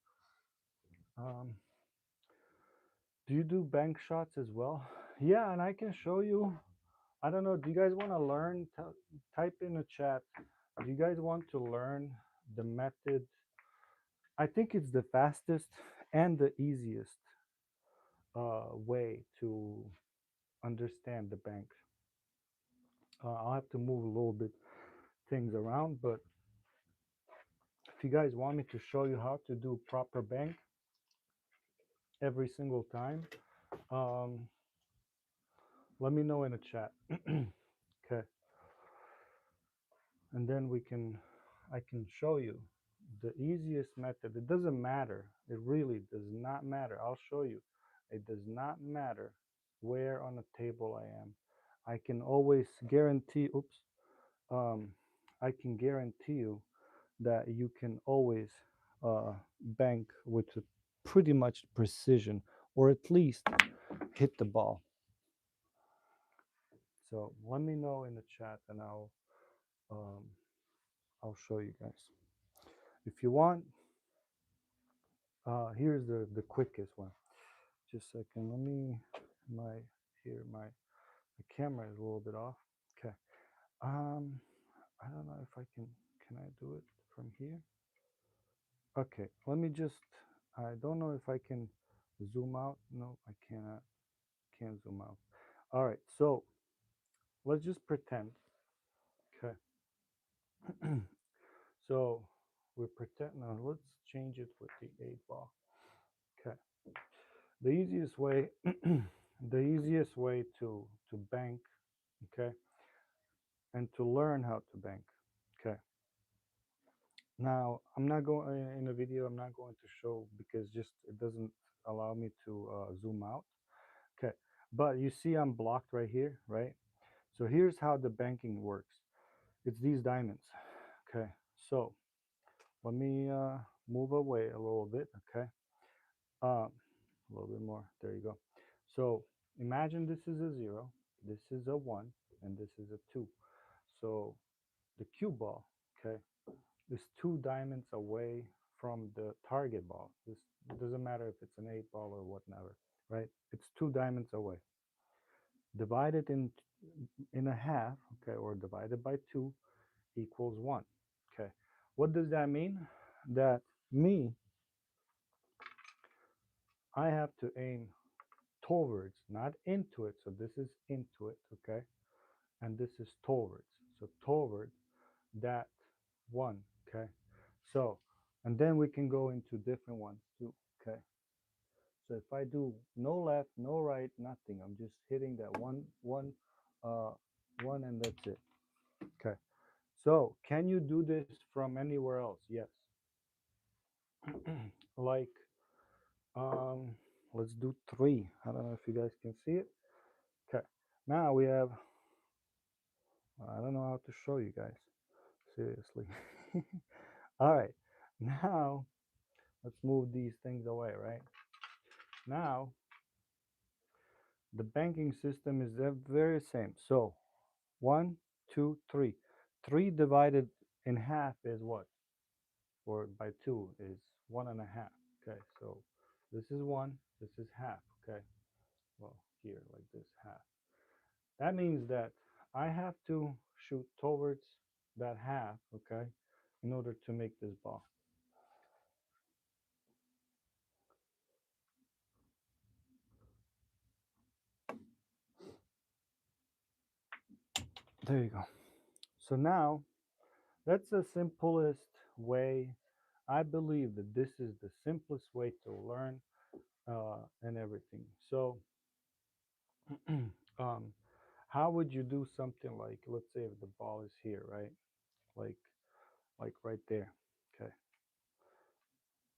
Um, do you do bank shots as well? Yeah, and I can show you. I don't know. Do you guys want to learn? Type in the chat. Do you guys want to learn the method? I think it's the fastest and the easiest way to understand the bank. I'll have to move a little bit things around, but if you guys want me to show you how to do proper bank every single time, um, let me know in the chat. Okay, and then I can show you the easiest method. It doesn't matter. It really does not matter. I'll show you. It does not matter where on the table I am. I can always guarantee. Oops. Um, I can guarantee you that you can always bank with pretty much precision, or at least hit the ball. So let me know in the chat, and um, I'll show you guys. If you want, here's the quickest one. Just a second. Let me my here my the camera is a little bit off. Okay. Um, I don't know if I can. Can I do it from here? Okay. Let me just. I don't know if I can zoom out. No, I cannot. Can't zoom out. All right. So let's just pretend. Okay. So we pretend now. Let's change it with the 8 ball. Okay. The easiest way, the easiest way to bank. Okay. and to learn how to bank. Okay. Now, I'm not going in a video, I'm not going to show because just it doesn't allow me to zoom out. Okay. But you see I'm blocked right here, right? So here's how the banking works. It's these diamonds. Okay. So let me move away a little bit. Okay. A little bit more. There you go. So imagine this is a 0, this is a 1, and this is a 2. So the cue ball, okay, is 2 diamonds away from the target ball. This doesn't matter if it's an 8 ball or whatever, right? It's 2 diamonds away. Divided in a half, okay, or divided by 2 equals 1. Okay. What does that mean? That me, I have to aim towards, not into it. So this is into it, okay? And this is towards. So toward that 1, okay? So, and then we can go into different ones too, okay? So if I do no left, no right, nothing, I'm just hitting that uh, one, and that's it. Okay. So can you do this from anywhere else? Yes. Like, um, let's do 3. I don't know if you guys can see it. Okay. Now we have, I don't know how to show you guys. Seriously. All right. Now let's move these things away, right? Now the banking system is the very same. So 1, 2, 3. 3 divided in half is what? Or by 2 is 1.5. Okay, so this is 1, this is half. Okay, well, here, like this, half. That means that I have to shoot towards that half, okay, in order to make this ball. There you go. So now, that's the simplest way. I believe that this is the simplest way to learn and everything. So, um, how would you do something like, let's say, if the ball is here, right? Like, like right there. Okay,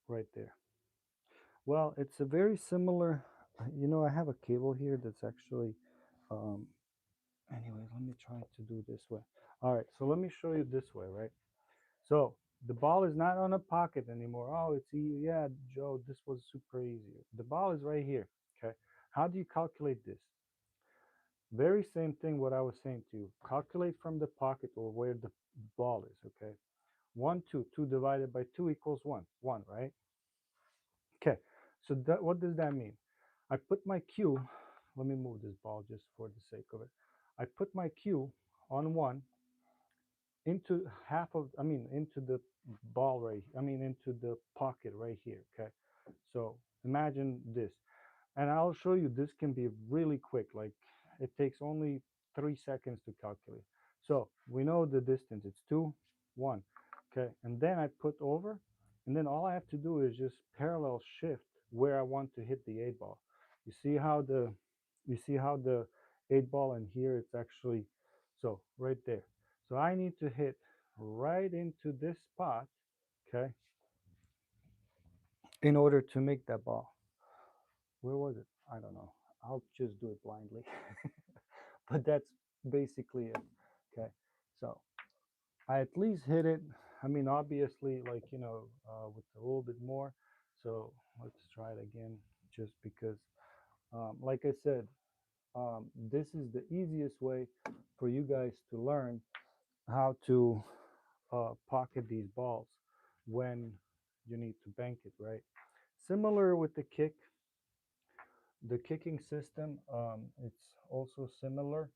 right there. Well, it's a very similar. I have a cable here that's actually. Um, anyway, let me try to do this way. All right, so let me show you this way, right? So the ball is not on a pocket anymore. Oh, it's easy. Yeah, Joe, this was super easy. The ball is right here. Okay. How do you calculate this? Very same thing what I was saying to you. Calculate from the pocket or where the ball is. Okay. 1, 2. 2 divided by 2 equals 1. 1, right? Okay. So what does that mean? I put my cue. Let me move this ball just for the sake of it. I put my cue on 1 into half of, I mean, into the ball right, I mean, into the pocket right here. Okay. So imagine this. And I'll show you this can be really quick. Like it takes only 3 seconds to calculate. So we know the distance. It's 2, 1. Okay. And then I put over. And then all I have to do is just parallel shift where I want to hit the 8 ball. You see how the you see how the 8 ball in here it's actually so right there. So I need to hit right into this spot, okay, in order to make that ball. Where was it? I don't know. I'll just do it blindly. But that's basically it. Okay. So I at least hit it. I mean, obviously, like, with a little bit more. So let's try it again, just because, like I said, this is the easiest way for you guys to learn how to pocket these balls when you need to bank it, right? Similar with the kick, the kicking system, it's also similar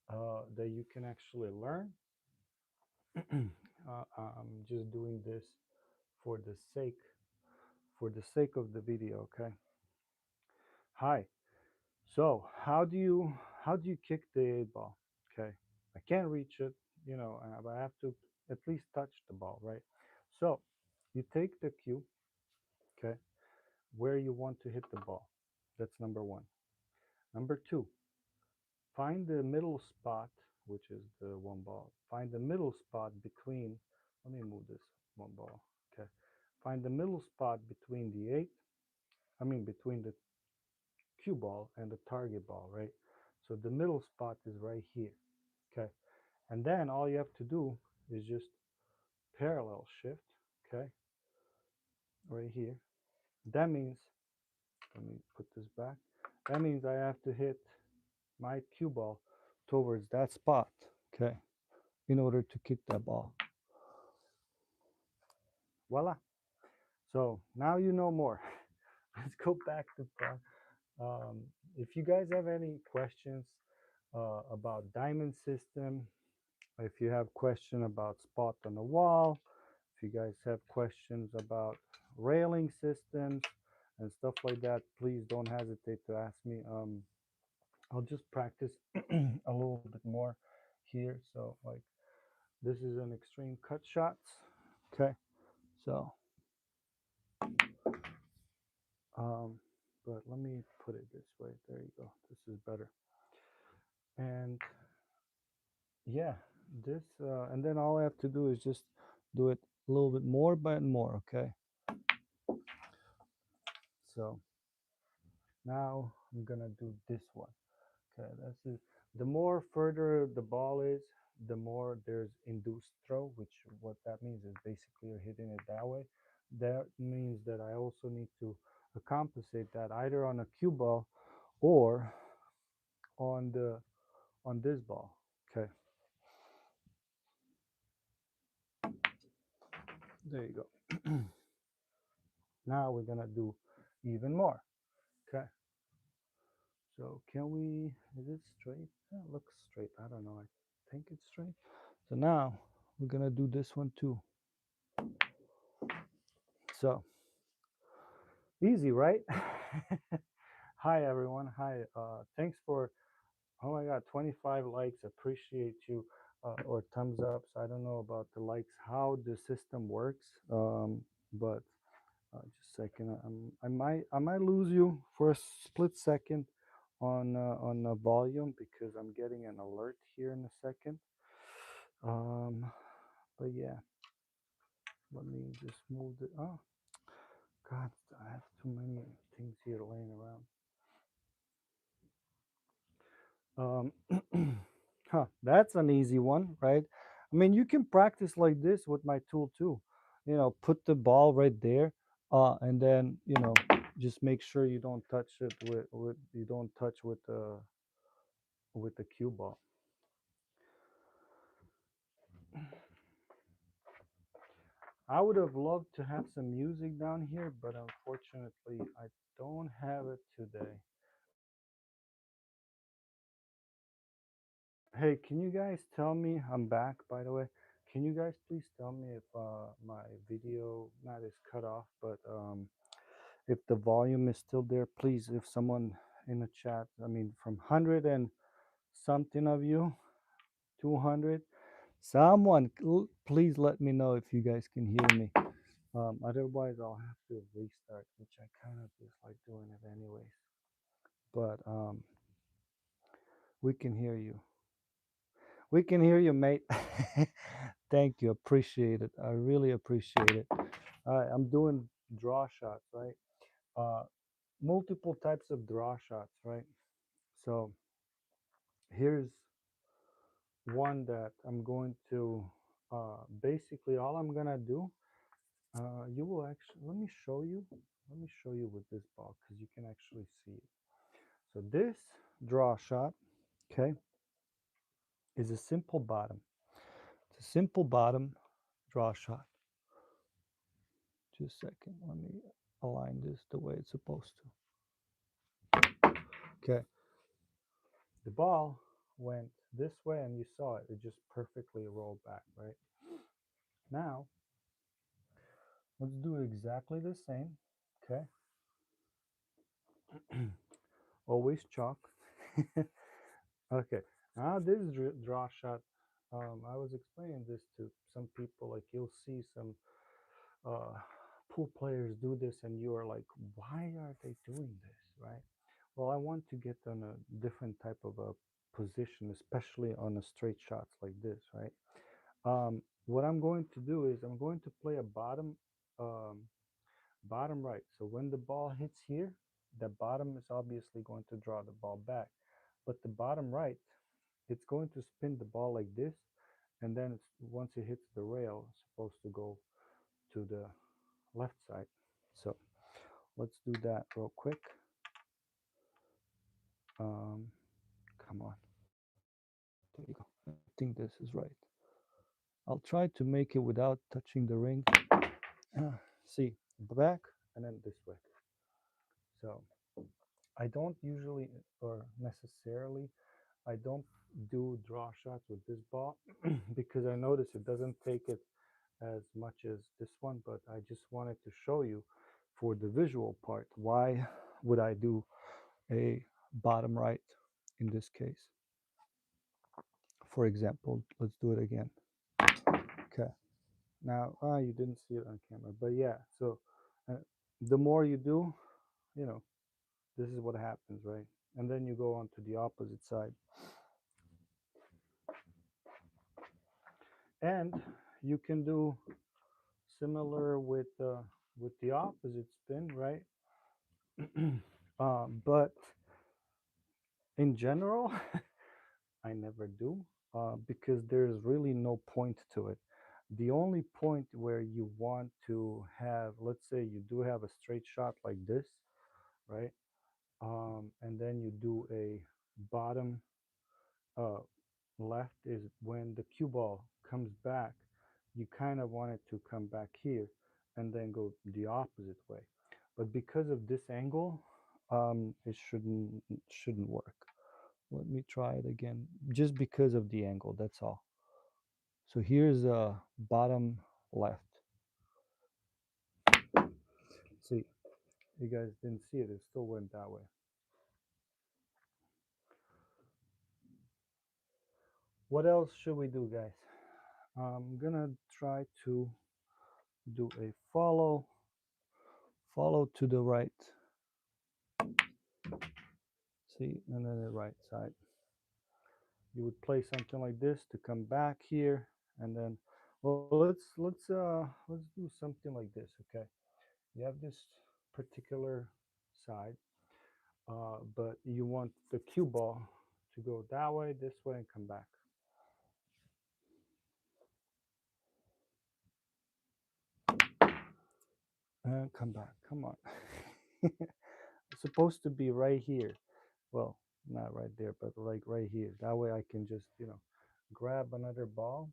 that you can actually learn. I'm just doing this for the sake of the video, okay? Hi. So how do you kick the 8 ball? Okay, I can't reach it, but I have to at least touch the ball, right? So you take the cue, okay, where you want to hit the ball. That's number one. Number two, find the middle spot which is the one ball. Find the middle spot between, let me move this one ball. Okay. Find the middle spot between the between the cue ball and the target ball, right? So the middle spot is right here. Okay. And then all you have to do is just parallel shift, okay, right here. That means, let me put this back. That means I have to hit my cue ball towards that spot, okay, in order to kick that ball. Voila. So now you know more. Let's go back to if you guys have any questions about diamond system, if you have question about spot on the wall, if you guys have questions about railing systems and stuff like that, please don't hesitate to ask me. I'll just practice a little bit more here. So like this is an extreme cut shots. Okay. So, but let me put it this way. There you go. This is better. And yeah, this, and then all I have to do is just do it a little bit more but more. Okay. So now I'm gonna do this one. Okay, that's it. The more further the ball is, the more there's induced throw, which what that means is basically you're hitting it that way. That means that I also need to compensate that either on a cue ball or on the on this ball. Okay, there you go. Now we're gonna do even more. Okay, so can we? Is it straight? Yeah, it looks straight. I don't know. I think it's straight. So now we're gonna do this one too. So easy, right? Hi everyone. Hi. Thanks for, oh my God, 25 likes. Appreciate you. Or thumbs ups. I don't know about the likes, how the system works. But just a second. I might lose you for a split second on the volume because I'm getting an alert here in a second. But yeah, let me just move it. Oh God, I have too many things here laying around. That's an easy one, right? I mean, you can practice like this with my tool too. Put the ball right there, and then just make sure you don't touch it with you don't touch with the cue ball. I would have loved to have some music down here, but unfortunately, I don't have it today. Hey, can you guys tell me? I'm back, by the way. Can you guys please tell me if my video not is cut off, but if the volume is still there? Please, if someone in the chat, I mean, from 100 and something of you, 200, someone, please let me know if you guys can hear me. Otherwise, I'll have to restart, which I kind of just like doing it anyways. But we can hear you. We can hear you, mate. Thank you. Appreciate it. I really appreciate it. All right, I'm doing draw shots, right? Uh, Multiple types of draw shots, right? So here's one that I'm going to basically all I'm gonna do. You will actually let me show you. Let me show you with this ball because you can actually see it. So this draw shot, okay, is a simple bottom. It's a simple bottom draw shot. Just a second. Let me align this the way it's supposed to. Okay. The ball went this way and you saw it. It just perfectly rolled back, right? Now, let's do exactly the same. Okay. Always chalk. Okay. Now this draw shot, I was explaining this to some people. Like you'll see some uh, pool players do this, and you are like, why are they doing this, right? Well, I want to get on a different type of a position, especially on a straight shots like this, right? What I'm going to do is I'm going to play a um, bottom right. So when the ball hits here, the bottom is obviously going to draw the ball back, but the bottom right, it's going to spin the ball like this, and then once it hits the rail, it's supposed to go to the left side. So let's do that real quick. Um, Come on. There you go. I think this is right. I'll try to make it without touching the ring. See, back and then this way. So I don't usually or necessarily I don't do draw shots with this ball because I notice it doesn't take it as much as this one, but I just wanted to show you for the visual part why would I do a bottom right in this case. For example, let's do it again. Okay. Now, you didn't see it on camera, but yeah. So, uh, the more you do, you know, this is what happens, right? And then you go on to the opposite side, and you can do similar with the opposite spin, right? But in general, I never do because there's really no point to it. The only point where you want to have, let's say you do have a straight shot like this, right? And then you do a bottom uh, left is when the cue ball comes back, you kind of want it to come back here and then go the opposite way. But because of this angle, it shouldn't work. Let me try it again, just because of the angle. That's all. So here's bottom left. See, you guys didn't see it. It still went that way. What else should we do, guys? I'm gonna try to do a follow to the right. See, and then the right side. You would play something like this to come back here, and then, well, let's do something like this, okay? You have this particular side, but you want the cue ball to go that way, this way, and come back. And come back. Come on. It's supposed to be right here. Well, not right there, but like right here. That way I can just, grab another ball.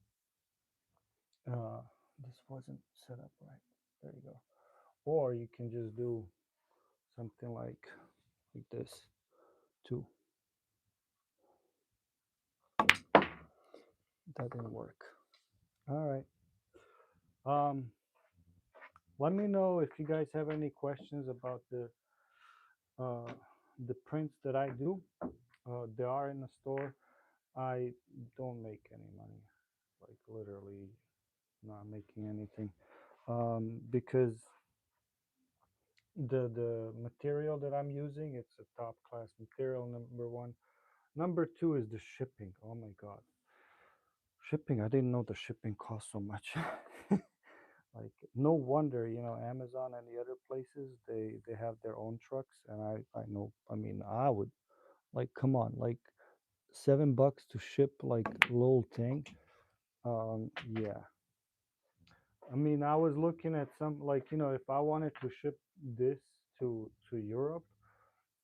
This wasn't set up right. There you go. Or you can just do something like this too. That didn't work. All right. Um, Let me know if you guys have any questions about uh, the prints that I do. They are in the store. I don't make any money, like literally not making anything, because the material that I'm using, it's a top class material. Number one. Number two is the shipping. Oh my God, shipping! I didn't know the shipping cost so much. Like no wonder, Amazon and the other places they have their own trucks, and I know. I mean, I would like come on, like $7 to ship like a little thing. Yeah. I mean, I was looking at some like if I wanted to ship this to Europe,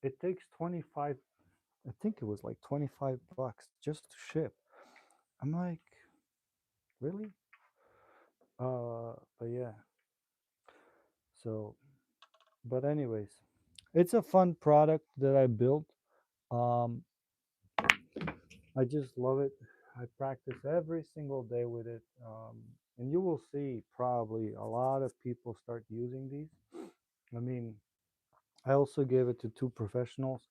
it takes 25. I think it was like $25 just to ship. I'm like, really? But yeah. So, but anyways, it's a fun product that I built. Um, I just love it. I practice every single day with it. And you will see probably a lot of people start using these. I mean, I also gave it to two professionals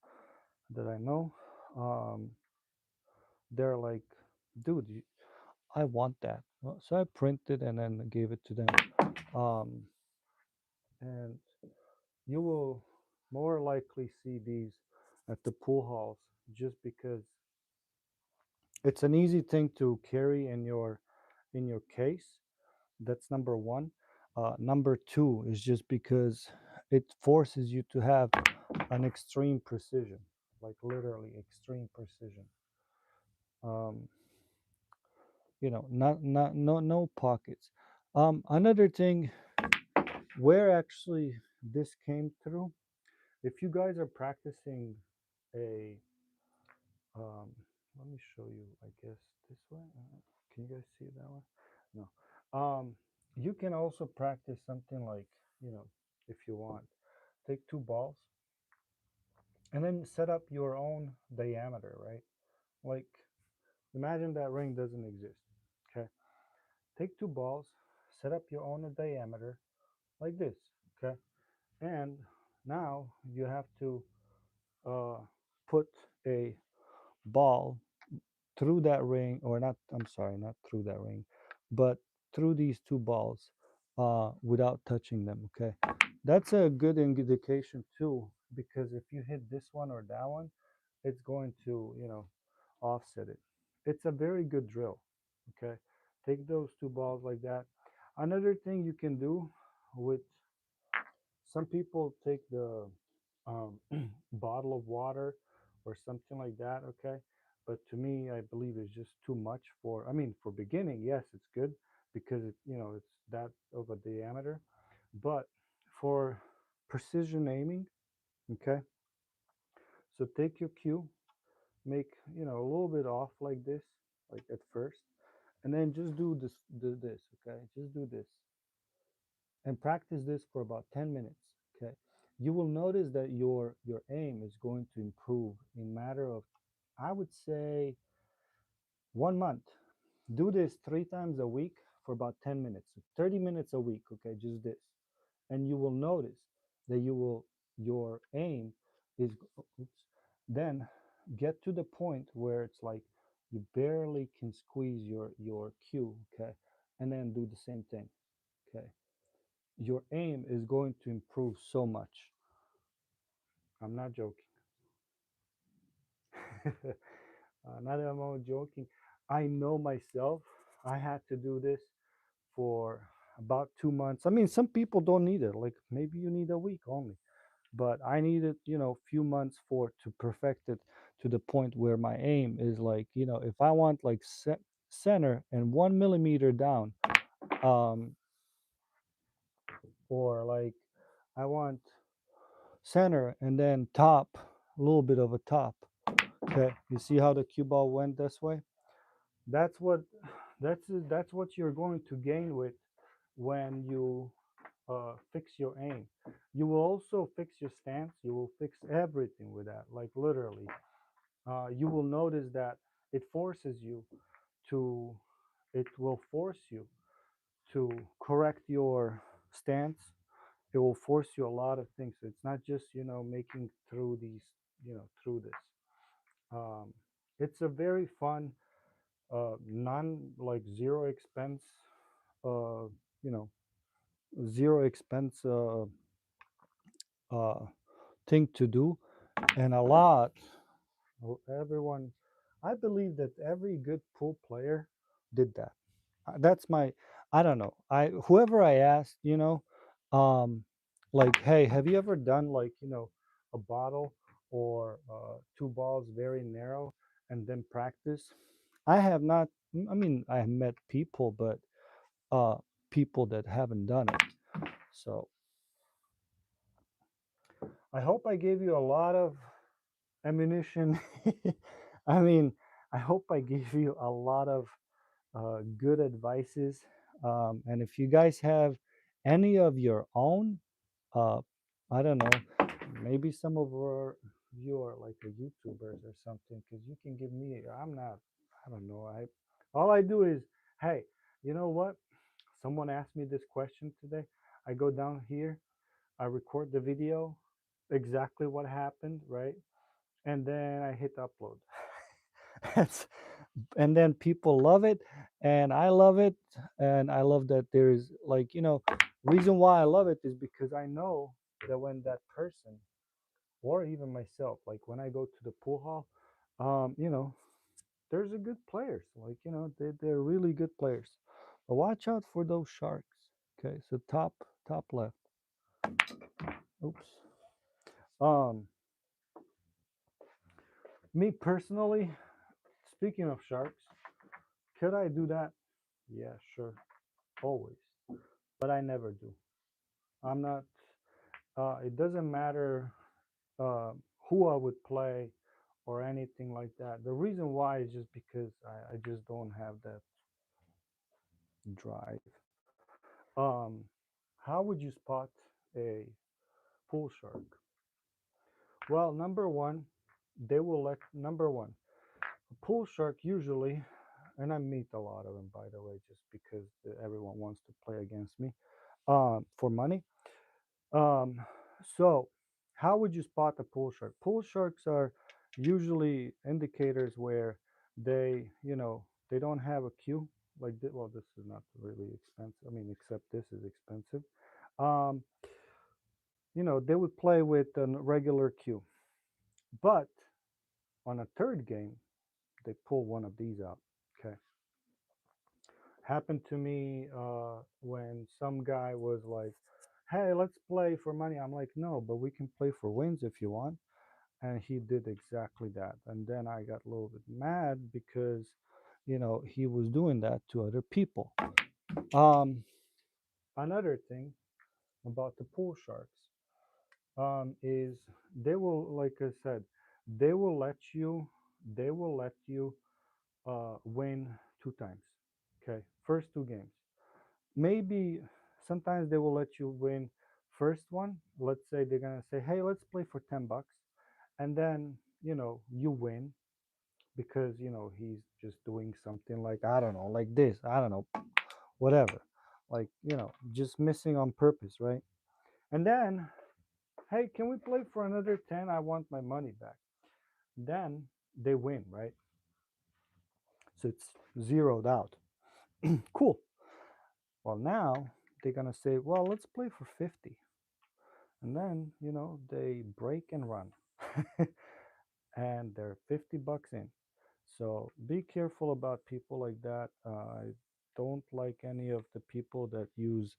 that I know. Um, they're like, dude, I want that. Well, so I printed and then gave it to them. Um, and you will more likely see these at the pool halls just because It's an easy thing to carry in your case. That's number one. Number two is just because it forces you to have an extreme precision, like literally extreme precision. Um, not no pockets. Another thing where actually this came through, if you guys are practicing a um, let me show you, I guess this way. Can you guys see that one? No. You can also practice something like, if you want, take two balls and then set up your own diameter, right? Like, imagine that ring doesn't exist. Okay. Take two balls, set up your own diameter like this. Okay. And now you have to uh, put a ball through that ring, or not, I'm sorry, not through that ring, but through these two balls without touching them. Okay. That's a good indication too, because if you hit this one or that one, it's going to, offset it. It's a very good drill. Okay. Take those two balls like that. Another thing you can do with, some people take the um, bottle of water or something like that. Okay. But to me, I believe it's just too much for, I mean, for beginning, yes, it's good because it's that of a diameter. But for precision aiming, okay, so take your cue, make, a little bit off like this, like at first, and then just do this, okay? Just do this and practice this for about 10 minutes, okay? You will notice that your aim is going to improve in matter of, I would say, 1 month. Do this 3 times a week for about 10 minutes, 30 minutes a week, okay? Just this. And you will notice that your aim is, oops, then get to the point where it's like you barely can squeeze your cue, okay? And then do the same thing, okay? Your aim is going to improve so much. I'm not joking. Not that I'm joking. I know myself. I had to do this for about 2 months. I mean, some people don't need it. Like maybe you need a week only. But I needed, few months for to perfect it to the point where my aim is like, if I want like center and 1 millimeter down, um, or like I want center and then top, a little bit of a top. Okay, you see how the cue ball went this way? That's what that's what you're going to gain with when you fix your aim. You will also fix your stance. You will fix everything with that, like literally. You will notice that it forces you to, it will force you to correct your stance. It will force you a lot of things. So it's not just, making through these, through this. Um, it's a very fun, non like zero expense, uh, you know, zero expense uh, thing to do, and a lot. Everyone, I believe that every good pool player did that. That's my, I don't know. Whoever I asked, um, like, hey, have you ever done like, a bottle or two balls very narrow and then practice? I have not. I mean, I have met people, but uh, people that haven't done it. So I hope I gave you a lot of ammunition. I mean, I hope I gave you a lot of good advices. And if you guys have any of your own, uh, I don't know, maybe some of you are like a YouTubers or something, because you can give me. I'm not. I don't know. All I do is, hey, you know what? Someone asked me this question today. I go down here, I record the video, exactly what happened, right? And then I hit upload. That's, and then people love it, and I love it, and I love that there's like, reason why I love it is because I know that when that person, or even myself, like when I go to the pool hall, um, you know, there's a good players. Like, they're really good players. But watch out for those sharks. Okay, so top left. Oops. Um, Me personally, speaking of sharks, could I do that? Yeah, sure, always. But I never do. I'm not. It doesn't matter uh, who I would play or anything like that. The reason why is just because I just don't have that drive. Um, how would you spot a pool shark? Well, number one, they will let number one a pool shark usually, and I meet a lot of them by the way, just because everyone wants to play against me for money. Um, so, how would you spot a pool shark? Pool sharks are usually indicators where they don't have a cue. Like, well, this is not really expensive. I mean, except this is expensive. Um, they would play with a regular cue, but on a third game, they pull one of these out. Okay, happened to me when some guy was like, "Hey, let's play for money." I'm like, "No, but we can play for wins if you want." And he did exactly that. And then I got a little bit mad because, he was doing that to other people. Um, Another thing about the pool sharks is they will, like I said, they will let you, they will let you win two times. Okay, first two games. Maybe sometimes they will let you win first one. Let's say they're gonna say, "Hey, let's play for $10," and then you win because he's just doing something like, I don't know, like this, I don't know, whatever, like just missing on purpose, right? And then, hey, can we play for another 10? I want my money back. Then they win, right? So it's zeroed out. Cool. Well, now they're gonna say, well, let's play for 50. And then they break and run. And they're $50 in. So be careful about people like that. I don't like any of the people that use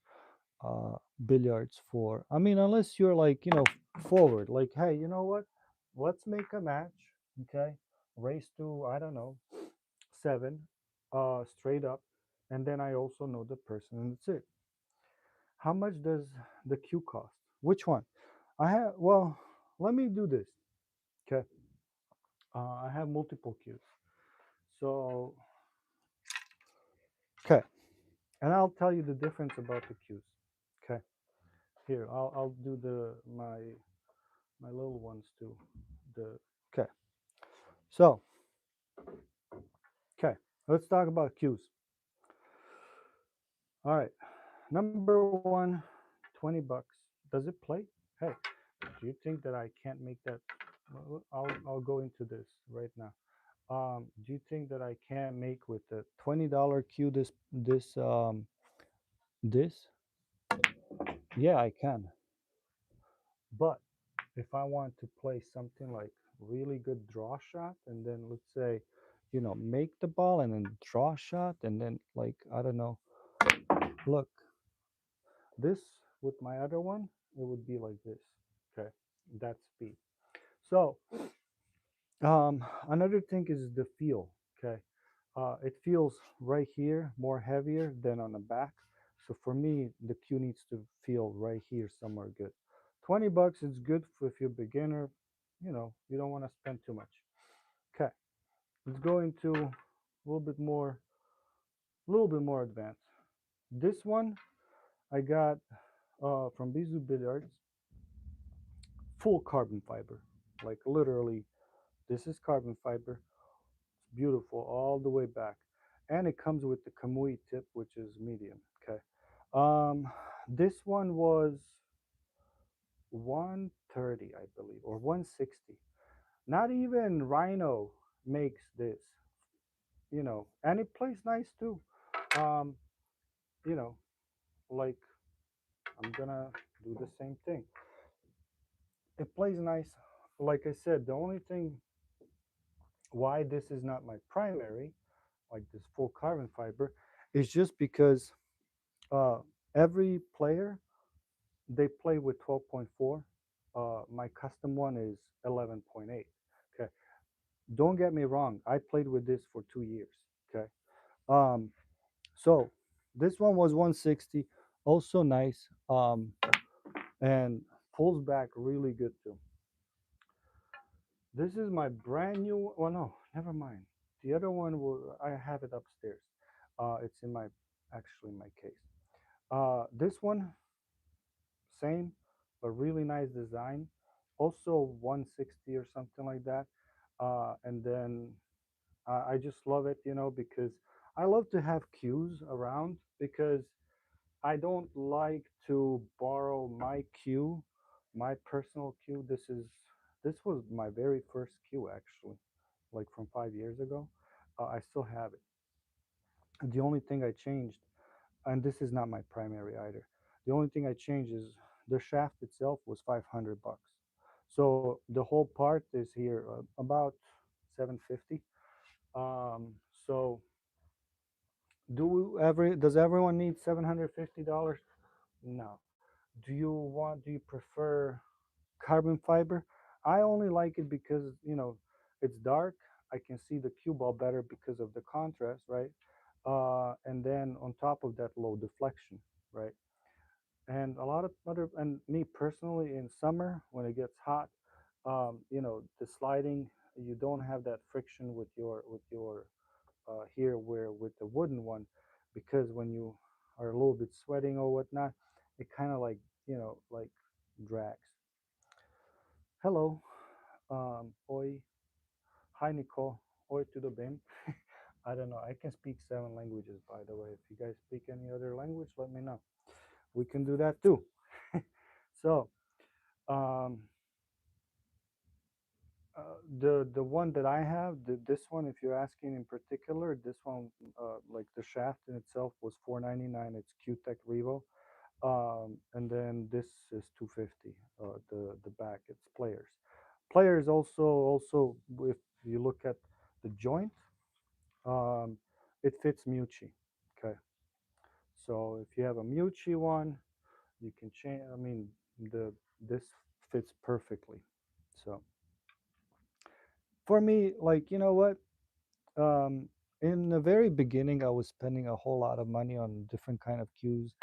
billiards for. I mean, unless you're like forward, like, hey, you know what? Let's make a match, okay? Race to, I don't know, seven, straight up, and then I also know the person, and that's it. How much does the cue cost? Which one? I have. Well, let me do this. Okay. I have multiple cues. So, okay, and I'll tell you the difference about the cues. Okay, here I'll do my little ones too. The Okay, so okay, let's talk about cues. All right, number one, $20. Does it play? Hey, do you think that I can't make that? I'll go into this right now. Do you think that I can't make with the $20 cue this? Yeah, I can. But if I want to play something like really good draw shot, and then let's say, make the ball and then draw shot, and then like, I don't know, look, this with my other one, it would be like this. Okay, that's speed. So another thing is the feel. Okay, it feels right here more heavier than on the back. So for me, the cue needs to feel right here somewhere good. $20 is good for if you're a beginner. You don't want to spend too much. Okay, let's go into a little bit more advanced. This one I got from Bizu Billiards, full carbon fiber, like literally. This is carbon fiber. It's beautiful all the way back, and it comes with the Kamui tip, which is medium. Okay, this one was 130, I believe, or 160. Not even Rhino makes this, and it plays nice too. Um, you know, like I'm gonna do the same thing. It plays nice. Like I said, the only thing Why this is not my primary, like this full carbon fiber, is just because uh, every player, they play with 12.4. My custom one is 11.8. Okay. Don't get me wrong. I played with this for 2 years. Okay. Um, so this one was 160, also nice. And pulls back really good too. This is my brand new. Well, no, never mind. The other one will. I have it upstairs. It's in my actually my case. This one, same, but really nice design. Also 160 or something like that. And then I just love it, because I love to have cues around because I don't like to borrow my cue, my personal cue. This was my very first cue actually, like from 5 years ago. I still have it. The only thing I changed, and this is not my primary either. The only thing I changed is the shaft itself was $500. So the whole part is here about 750. Um, so does everyone need $750? No. Do you prefer carbon fiber? I only like it because, it's dark. I can see the cue ball better because of the contrast, right? And then on top of that, low deflection, right? And a lot of other, and me personally, in summer when it gets hot, the sliding, you don't have that friction with your here, where with the wooden one, because when you are a little bit sweating or whatnot, it kind of like, like drags. Hello, oi, hi Nicole, oi tudo bem? I don't know. I can speak 7 languages, by the way. If you guys speak any other language, let me know. We can do that too. So, um, the one that I have, this one, if you're asking in particular, this one, like the shaft in itself was 499. It's Q-Tech Revo. And then this is 250. The back, it's players. Players also, if you look at the joint, um, it fits Mucci. Okay, so if you have a Mucci one, you can change. I mean, the this fits perfectly. So for me, like, you know what? In the very beginning, I was spending a whole lot of money on different kind of cues,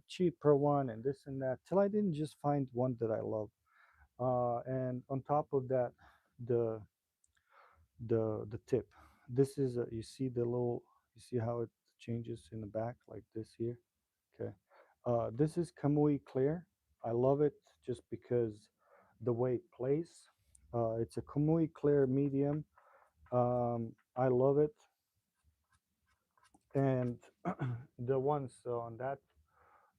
cheaper one and this and that, till I didn't just find one that I love. And on top of that, the the tip. This is you see the little, you see how it changes in the back like this here. Okay, this is Kamui Clear. I love it just because the way it plays. It's a Kamui Clear medium. I love it. And the ones on that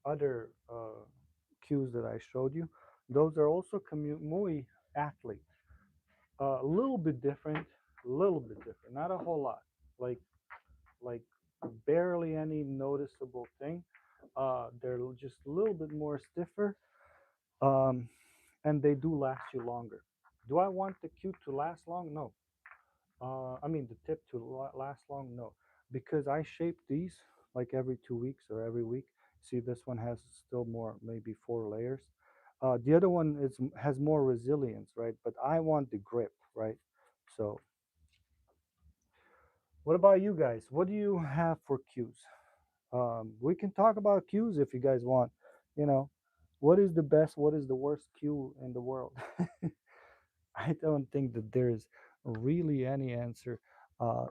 other cues that I showed you, those are also Kamui Athlete. A little bit different, not a whole lot. Like like barely any noticeable thing. They're just a little bit more stiffer, um, and they do last you longer. Do I want the cue to last long? No. I mean the tip to last long? No, because I shape these like every 2 weeks or every week. See, this one has still more, maybe 4 layers. The other one has more resilience, right? But I want the grip, right? So, what about you guys? What do you have for cues? We can talk about cues if you guys want. You know, what is the best? What is the worst cue in the world? I don't think that there's really any answer.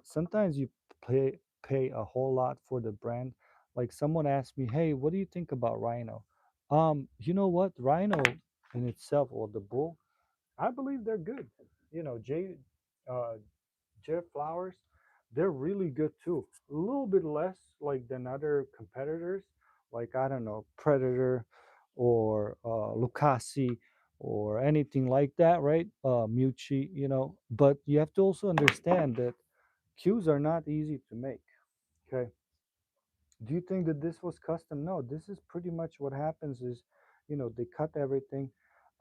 Sometimes you pay a whole lot for the brand. Like someone asked me, "Hey, what do you think about Rhino?" You know what? Rhino in itself, or the bull, I believe they're good. Uh, Jet Flowers, they're really good too. A little bit less like than other competitors, like I don't know, Predator or Lucasi or anything like that, right? Mucci, But you have to also understand that cues are not easy to make. Okay. Do you think that this was custom? No, this is pretty much what happens is, they cut everything,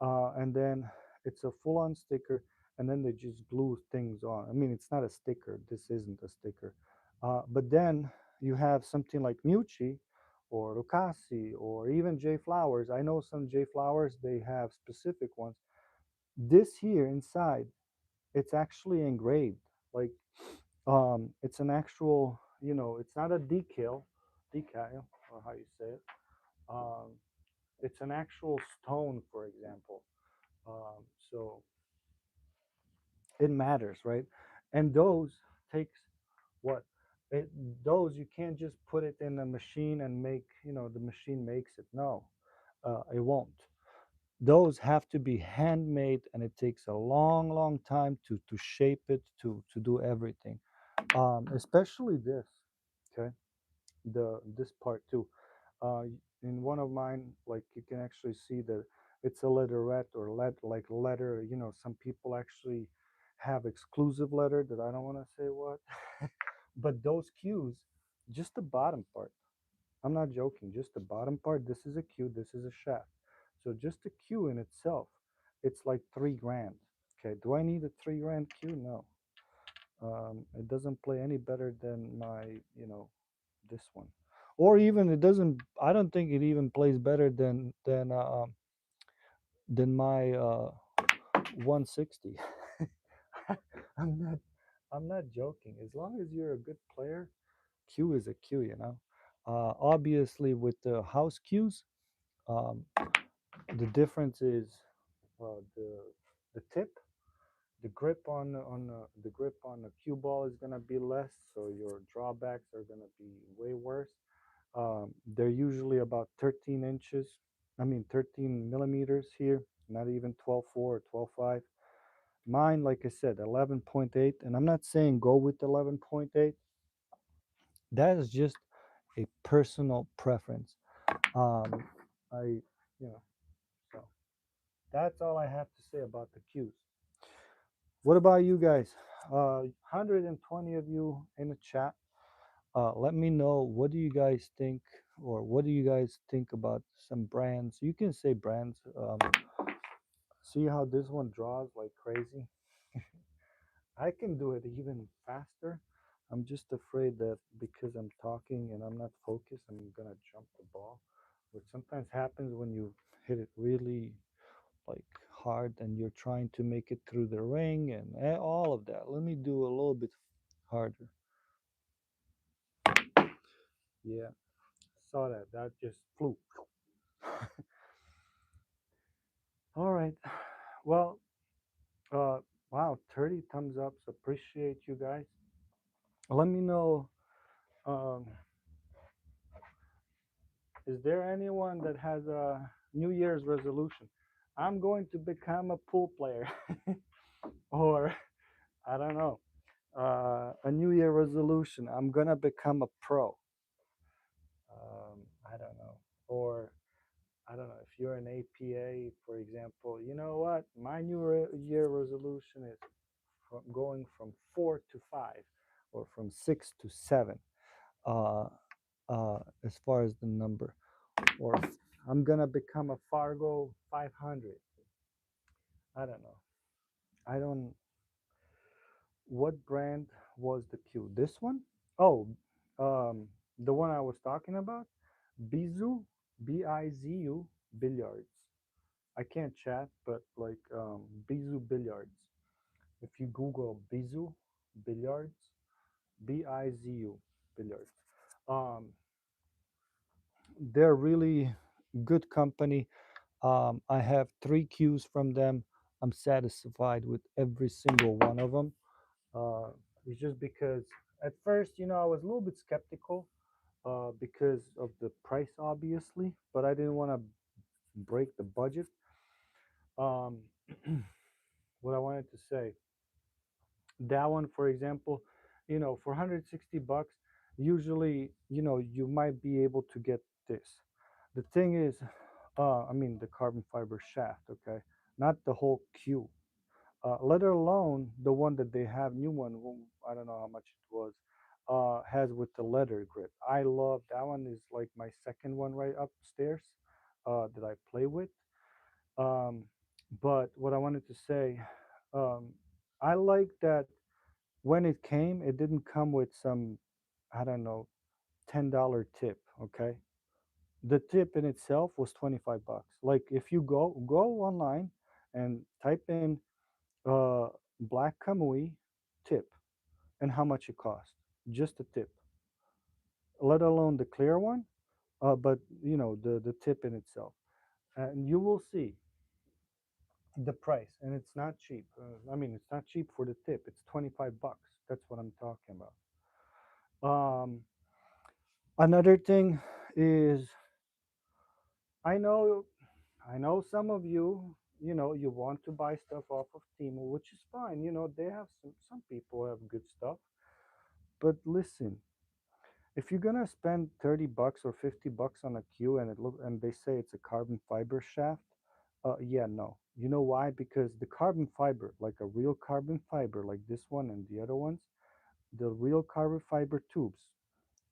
and then it's a full-on sticker. and then they just glue things on. I mean, it's not a sticker. This isn't a sticker. But then you have something like Mucci or Lucasi or even J Flowers. I know some J Flowers, they have specific ones. This here inside, it's actually engraved. Like it's an actual, it's not a decal, or how you say it. Um, it's an actual stone, for example. So it matters, right? And those takes what? It, those you can't just put it in a machine and make, the machine makes it. No, it won't. Those have to be handmade, and it takes a long, long time to shape it, to do everything. Especially this, okay? This part too. Uh, in one of mine, like you can actually see that it's a leatherette or like letter. Some people actually have exclusive letter that I don't want to say what, but those cues, just the bottom part. I'm not joking. Just the bottom part. This is a cue. This is a shaft. So just the cue in itself, it's like 3 grand. Okay. Do I need a 3 grand cue? No. It doesn't play any better than my, this one, or even it doesn't. I don't think it even plays better than my 160. I'm not. I'm not joking. As long as you're a good player, cue is a cue. Obviously, with the house cues, um, the difference is the tip, the grip the grip on the cue ball is gonna be less, so your drawbacks are gonna be way worse. They're usually about 13 inches. I mean 13 millimeters here, not even 12.4 or 12.5. Mine, like I said, 11.8, and I'm not saying go with 11.8. That is just a personal preference. Um, I, so that's all I have to say about the cues. What about you guys? 120 of you in the chat. Let me know, what do you guys think, or what do you guys think about some brands? You can say brands. See how this one draws like crazy? I can do it even faster. I'm just afraid that because I'm talking and I'm not focused, I'm gonna jump the ball, which sometimes happens when you hit it really like hard and you're trying to make it through the ring and all of that. Let me do a little bit harder. Yeah, saw that. That just flew. All right. Well, uh, wow, 30 thumbs ups. Appreciate you guys. Let me know. Um, is there anyone that has a New Year's resolution? I'm going to become a pool player, or I don't know, a New Year resolution. I'm gonna become a pro. I don't know, or I don't know if you're an APA, for example. You know what? My Year resolution is from going from 4 to 5, or from 6 to 7. Uh, as far as the number, or I'm gonna become a Fargo 500. I don't know. I don't. What brand was the cue? This one? Oh, the one I was talking about. Bizu, Bizu Billiards. I can't chat, but like Bizu Billiards. If you Google Bizu Billiards, Bizu Billiards, um, they're really good company. I have 3 cues from them. I'm satisfied with every single one of them. Uh, it's just because at first, I was a little bit skeptical because of the price, obviously, but I didn't want to break the budget. Um, what I wanted to say, that one, for example, for 160 bucks, usually, you might be able to get this. The thing is, I mean, the carbon fiber shaft, okay, not the whole cube. Let alone the one that they have, new one. I don't know how much it was. Has with the leather grip. I love that one. Is like my second one right upstairs that I play with. Um, but what I wanted to say, I like that when it came, it didn't come with some, I don't know, $10 tip. Okay, the tip in itself was 25 bucks. Like if you go online and type in black kamui tip and how much it cost, just the tip, let alone the clear one. But you know the tip in itself, and you will see the price, and it's not cheap. I mean, it's not cheap for the tip. It's 25 bucks. That's what I'm talking about. Um, Another thing is, I know, I know some of you, you know, you want to buy stuff off of Temu, which is fine. You know, they have some people have good stuff. But listen, if you're gonna spend 30 bucks or 50 bucks on a cue and they say it's a carbon fiber shaft, yeah, no. You know why? Because the carbon fiber, like a real carbon fiber, like this one and the other ones, the real carbon fiber tubes,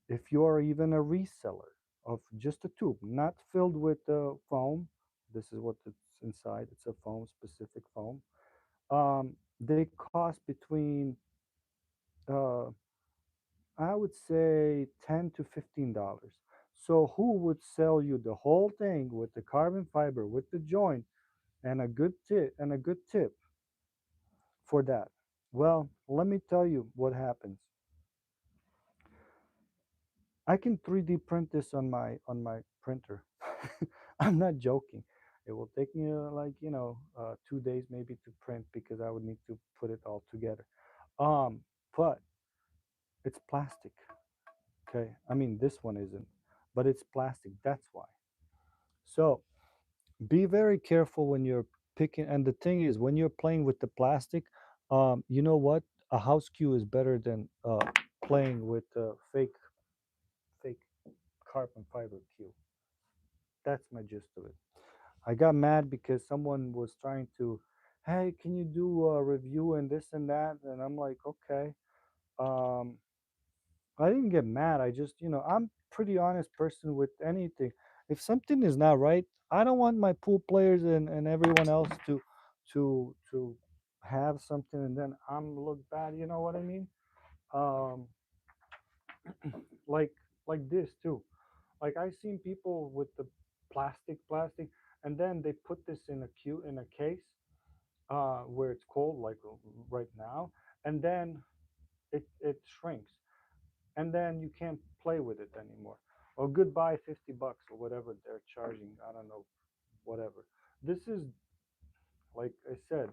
if you are even a reseller of just a tube, not filled with foam, this is what it's inside. It's a foam, specific foam. They cost between, uh, I would say, $10 to $15. So who would sell you the whole thing with the carbon fiber, with the joint, and a good tip for that? Well, let me tell you what happens. I can 3D print this on my printer. I'm not joking. It will take me 2 days maybe to print because I would need to put it all together. Um, but it's plastic. Okay, I mean this one isn't, but it's plastic. That's why. So be very careful when you're picking. And the thing is, when you're playing with the plastic, you know what? A house cue is better than playing with fake carbon fiber cue. That's my gist of it. I got mad because someone was trying to, hey, can you do a review and this and that? And I'm like, okay. Um, I didn't get mad. I just, I'm pretty honest person with anything. If something is not right, I don't want my pool players and everyone else to have something and then I'm look bad. You know what I mean? Um, like like this too. Like I seen people with the plastic, and then they put this in a case where it's cold, like right now, and then it shrinks, and then you can't play with it anymore. Or goodbye 50 bucks or whatever they're charging. I don't know, whatever. This is, like I said,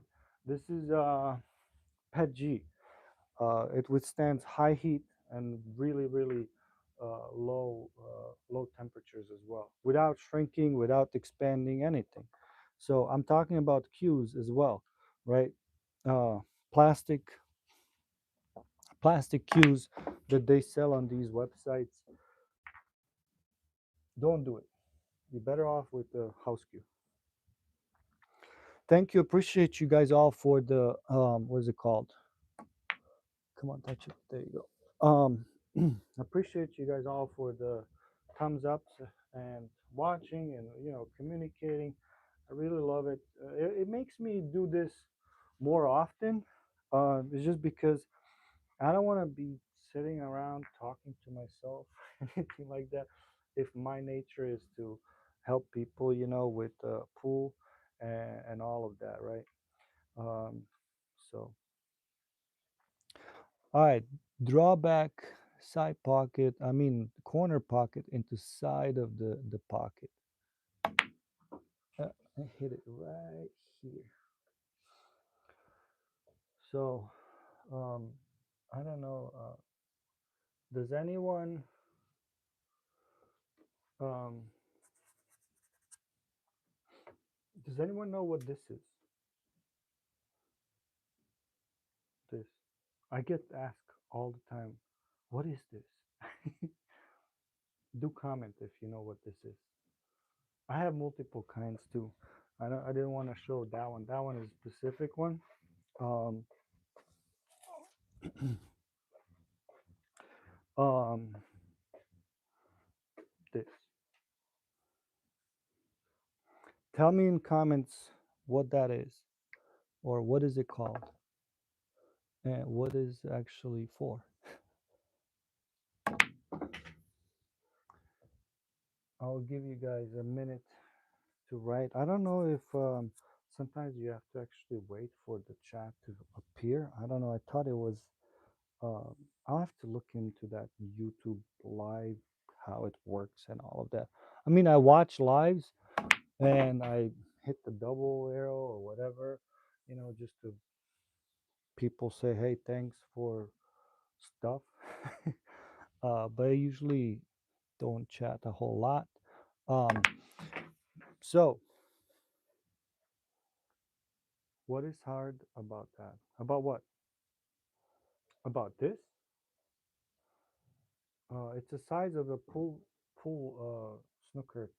this is PET G. It withstands high heat and really low temperatures as well, without shrinking, without expanding anything. So I'm talking about cues as well, right? Uh, plastic plastic cues that they sell on these websites. Don't do it. You're better off with the house cue. Thank you. Appreciate you guys all for the what is it called? Come on, touch it. There you go. Appreciate you guys all for the thumbs ups and watching and communicating. I really love it. It makes me do this more often. It's just because I don't want to be sitting around talking to myself, anything like that. If my nature is to help people, with pool and all of that, right? Um, so, all right, draw back side pocket. I mean, corner pocket into side of the pocket. I hit it right here. So, um, I don't know. Does anyone um, does anyone know what this is? This. I get asked all the time, what is this? Do comment if you know what this is. I have multiple kinds too. I didn't want to show that one. That one is a specific one. Um, um, this. Tell me in comments what that is or what is it called. And what is actually for? I'll give you guys a minute to write. I don't know if sometimes you have to actually wait for the chat to appear. I don't know. I thought it was. Uh, I'll have to look into that YouTube live, how it works and all of that. I mean, I watch lives and I hit the double arrow or whatever, just to people say, hey, thanks for stuff. But I usually don't chat a whole lot. Um, so, what is hard about that? About what? About this? It's the size of a pool snooker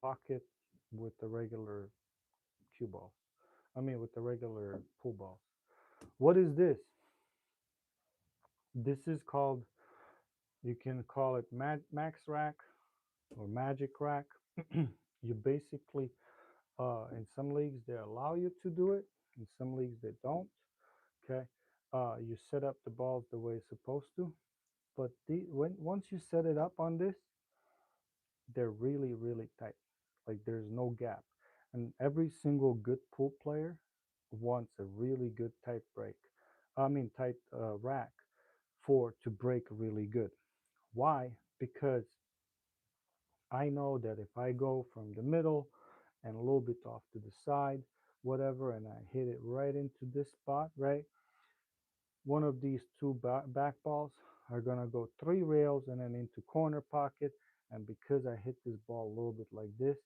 pocket with the regular cue ball. I mean, with the regular pool balls. What is this? This is called. You can call it max rack or magic rack. You basically, in some leagues they allow you to do it. In some leagues they don't. Okay. You set up the balls the way it's supposed to. But when once you set it up on this, they're really really tight. Like there's no gap, and every single good pool player wants a really good tight break. I mean tight rack for to break really good. Why? Because I know that if I go from the middle and a little bit off to the side, whatever, and I hit it right into this spot, right? One of these two back balls are going to go 3 rails and then into corner pocket. And because I hit this ball a little bit like this,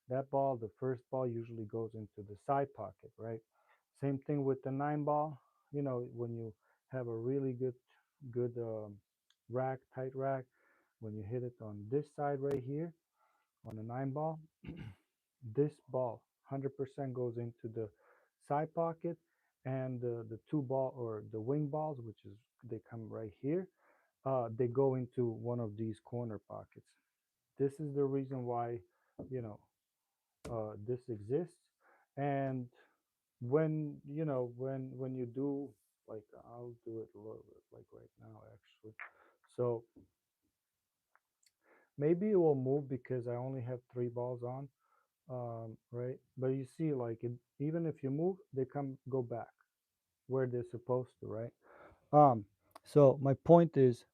that ball, the first ball, usually goes into the side pocket, right? Same thing with the 9 ball. When you have a really good rack, tight rack, when you hit it on this side right here on the 9 ball, this ball 100% goes into the side pocket, and the two ball or the wing balls, which is they come right here, they go into one of these corner pockets. This is the reason why you know this exists. And when you do, like, I'll do it a little bit like right now actually. So maybe it will move because I only have 3 balls on, right? But you see, like, even if you move, they go back where they're supposed to, right? Um, so my point is,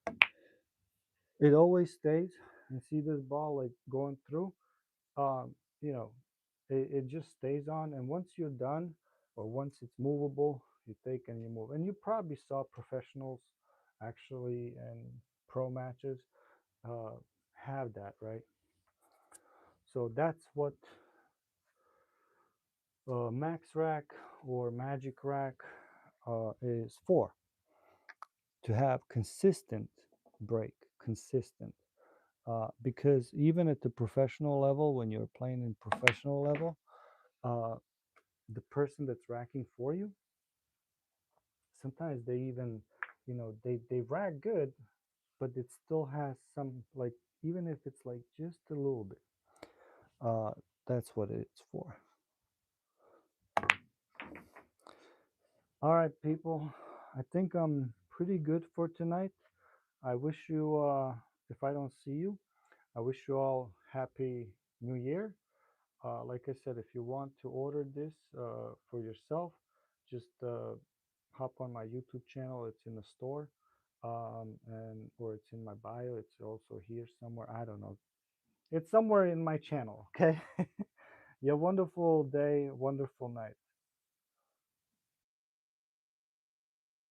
it always stays. And see this ball like going through, um, you know, it just stays on. And once you're done, or once it's movable, you take and you move. And you probably saw professionals actually and pro matches uh, have that, right? So that's what max rack or magic rack is for, to have consistent break, consistent. Because even at the professional level, when you're playing in professional level, uh, the person that's racking for you, sometimes they even, they rack good, but it still has some, like, even if it's like just a little bit, uh, that's what it's for. All right, people, I think I'm pretty good for tonight. I wish you, if I don't see you, I wish you all happy new year. Like I said, if you want to order this for yourself, just hop on my YouTube channel. It's in the store, and or it's in my bio. It's also here somewhere. I don't know. It's somewhere in my channel. Okay. You have a wonderful day, wonderful night.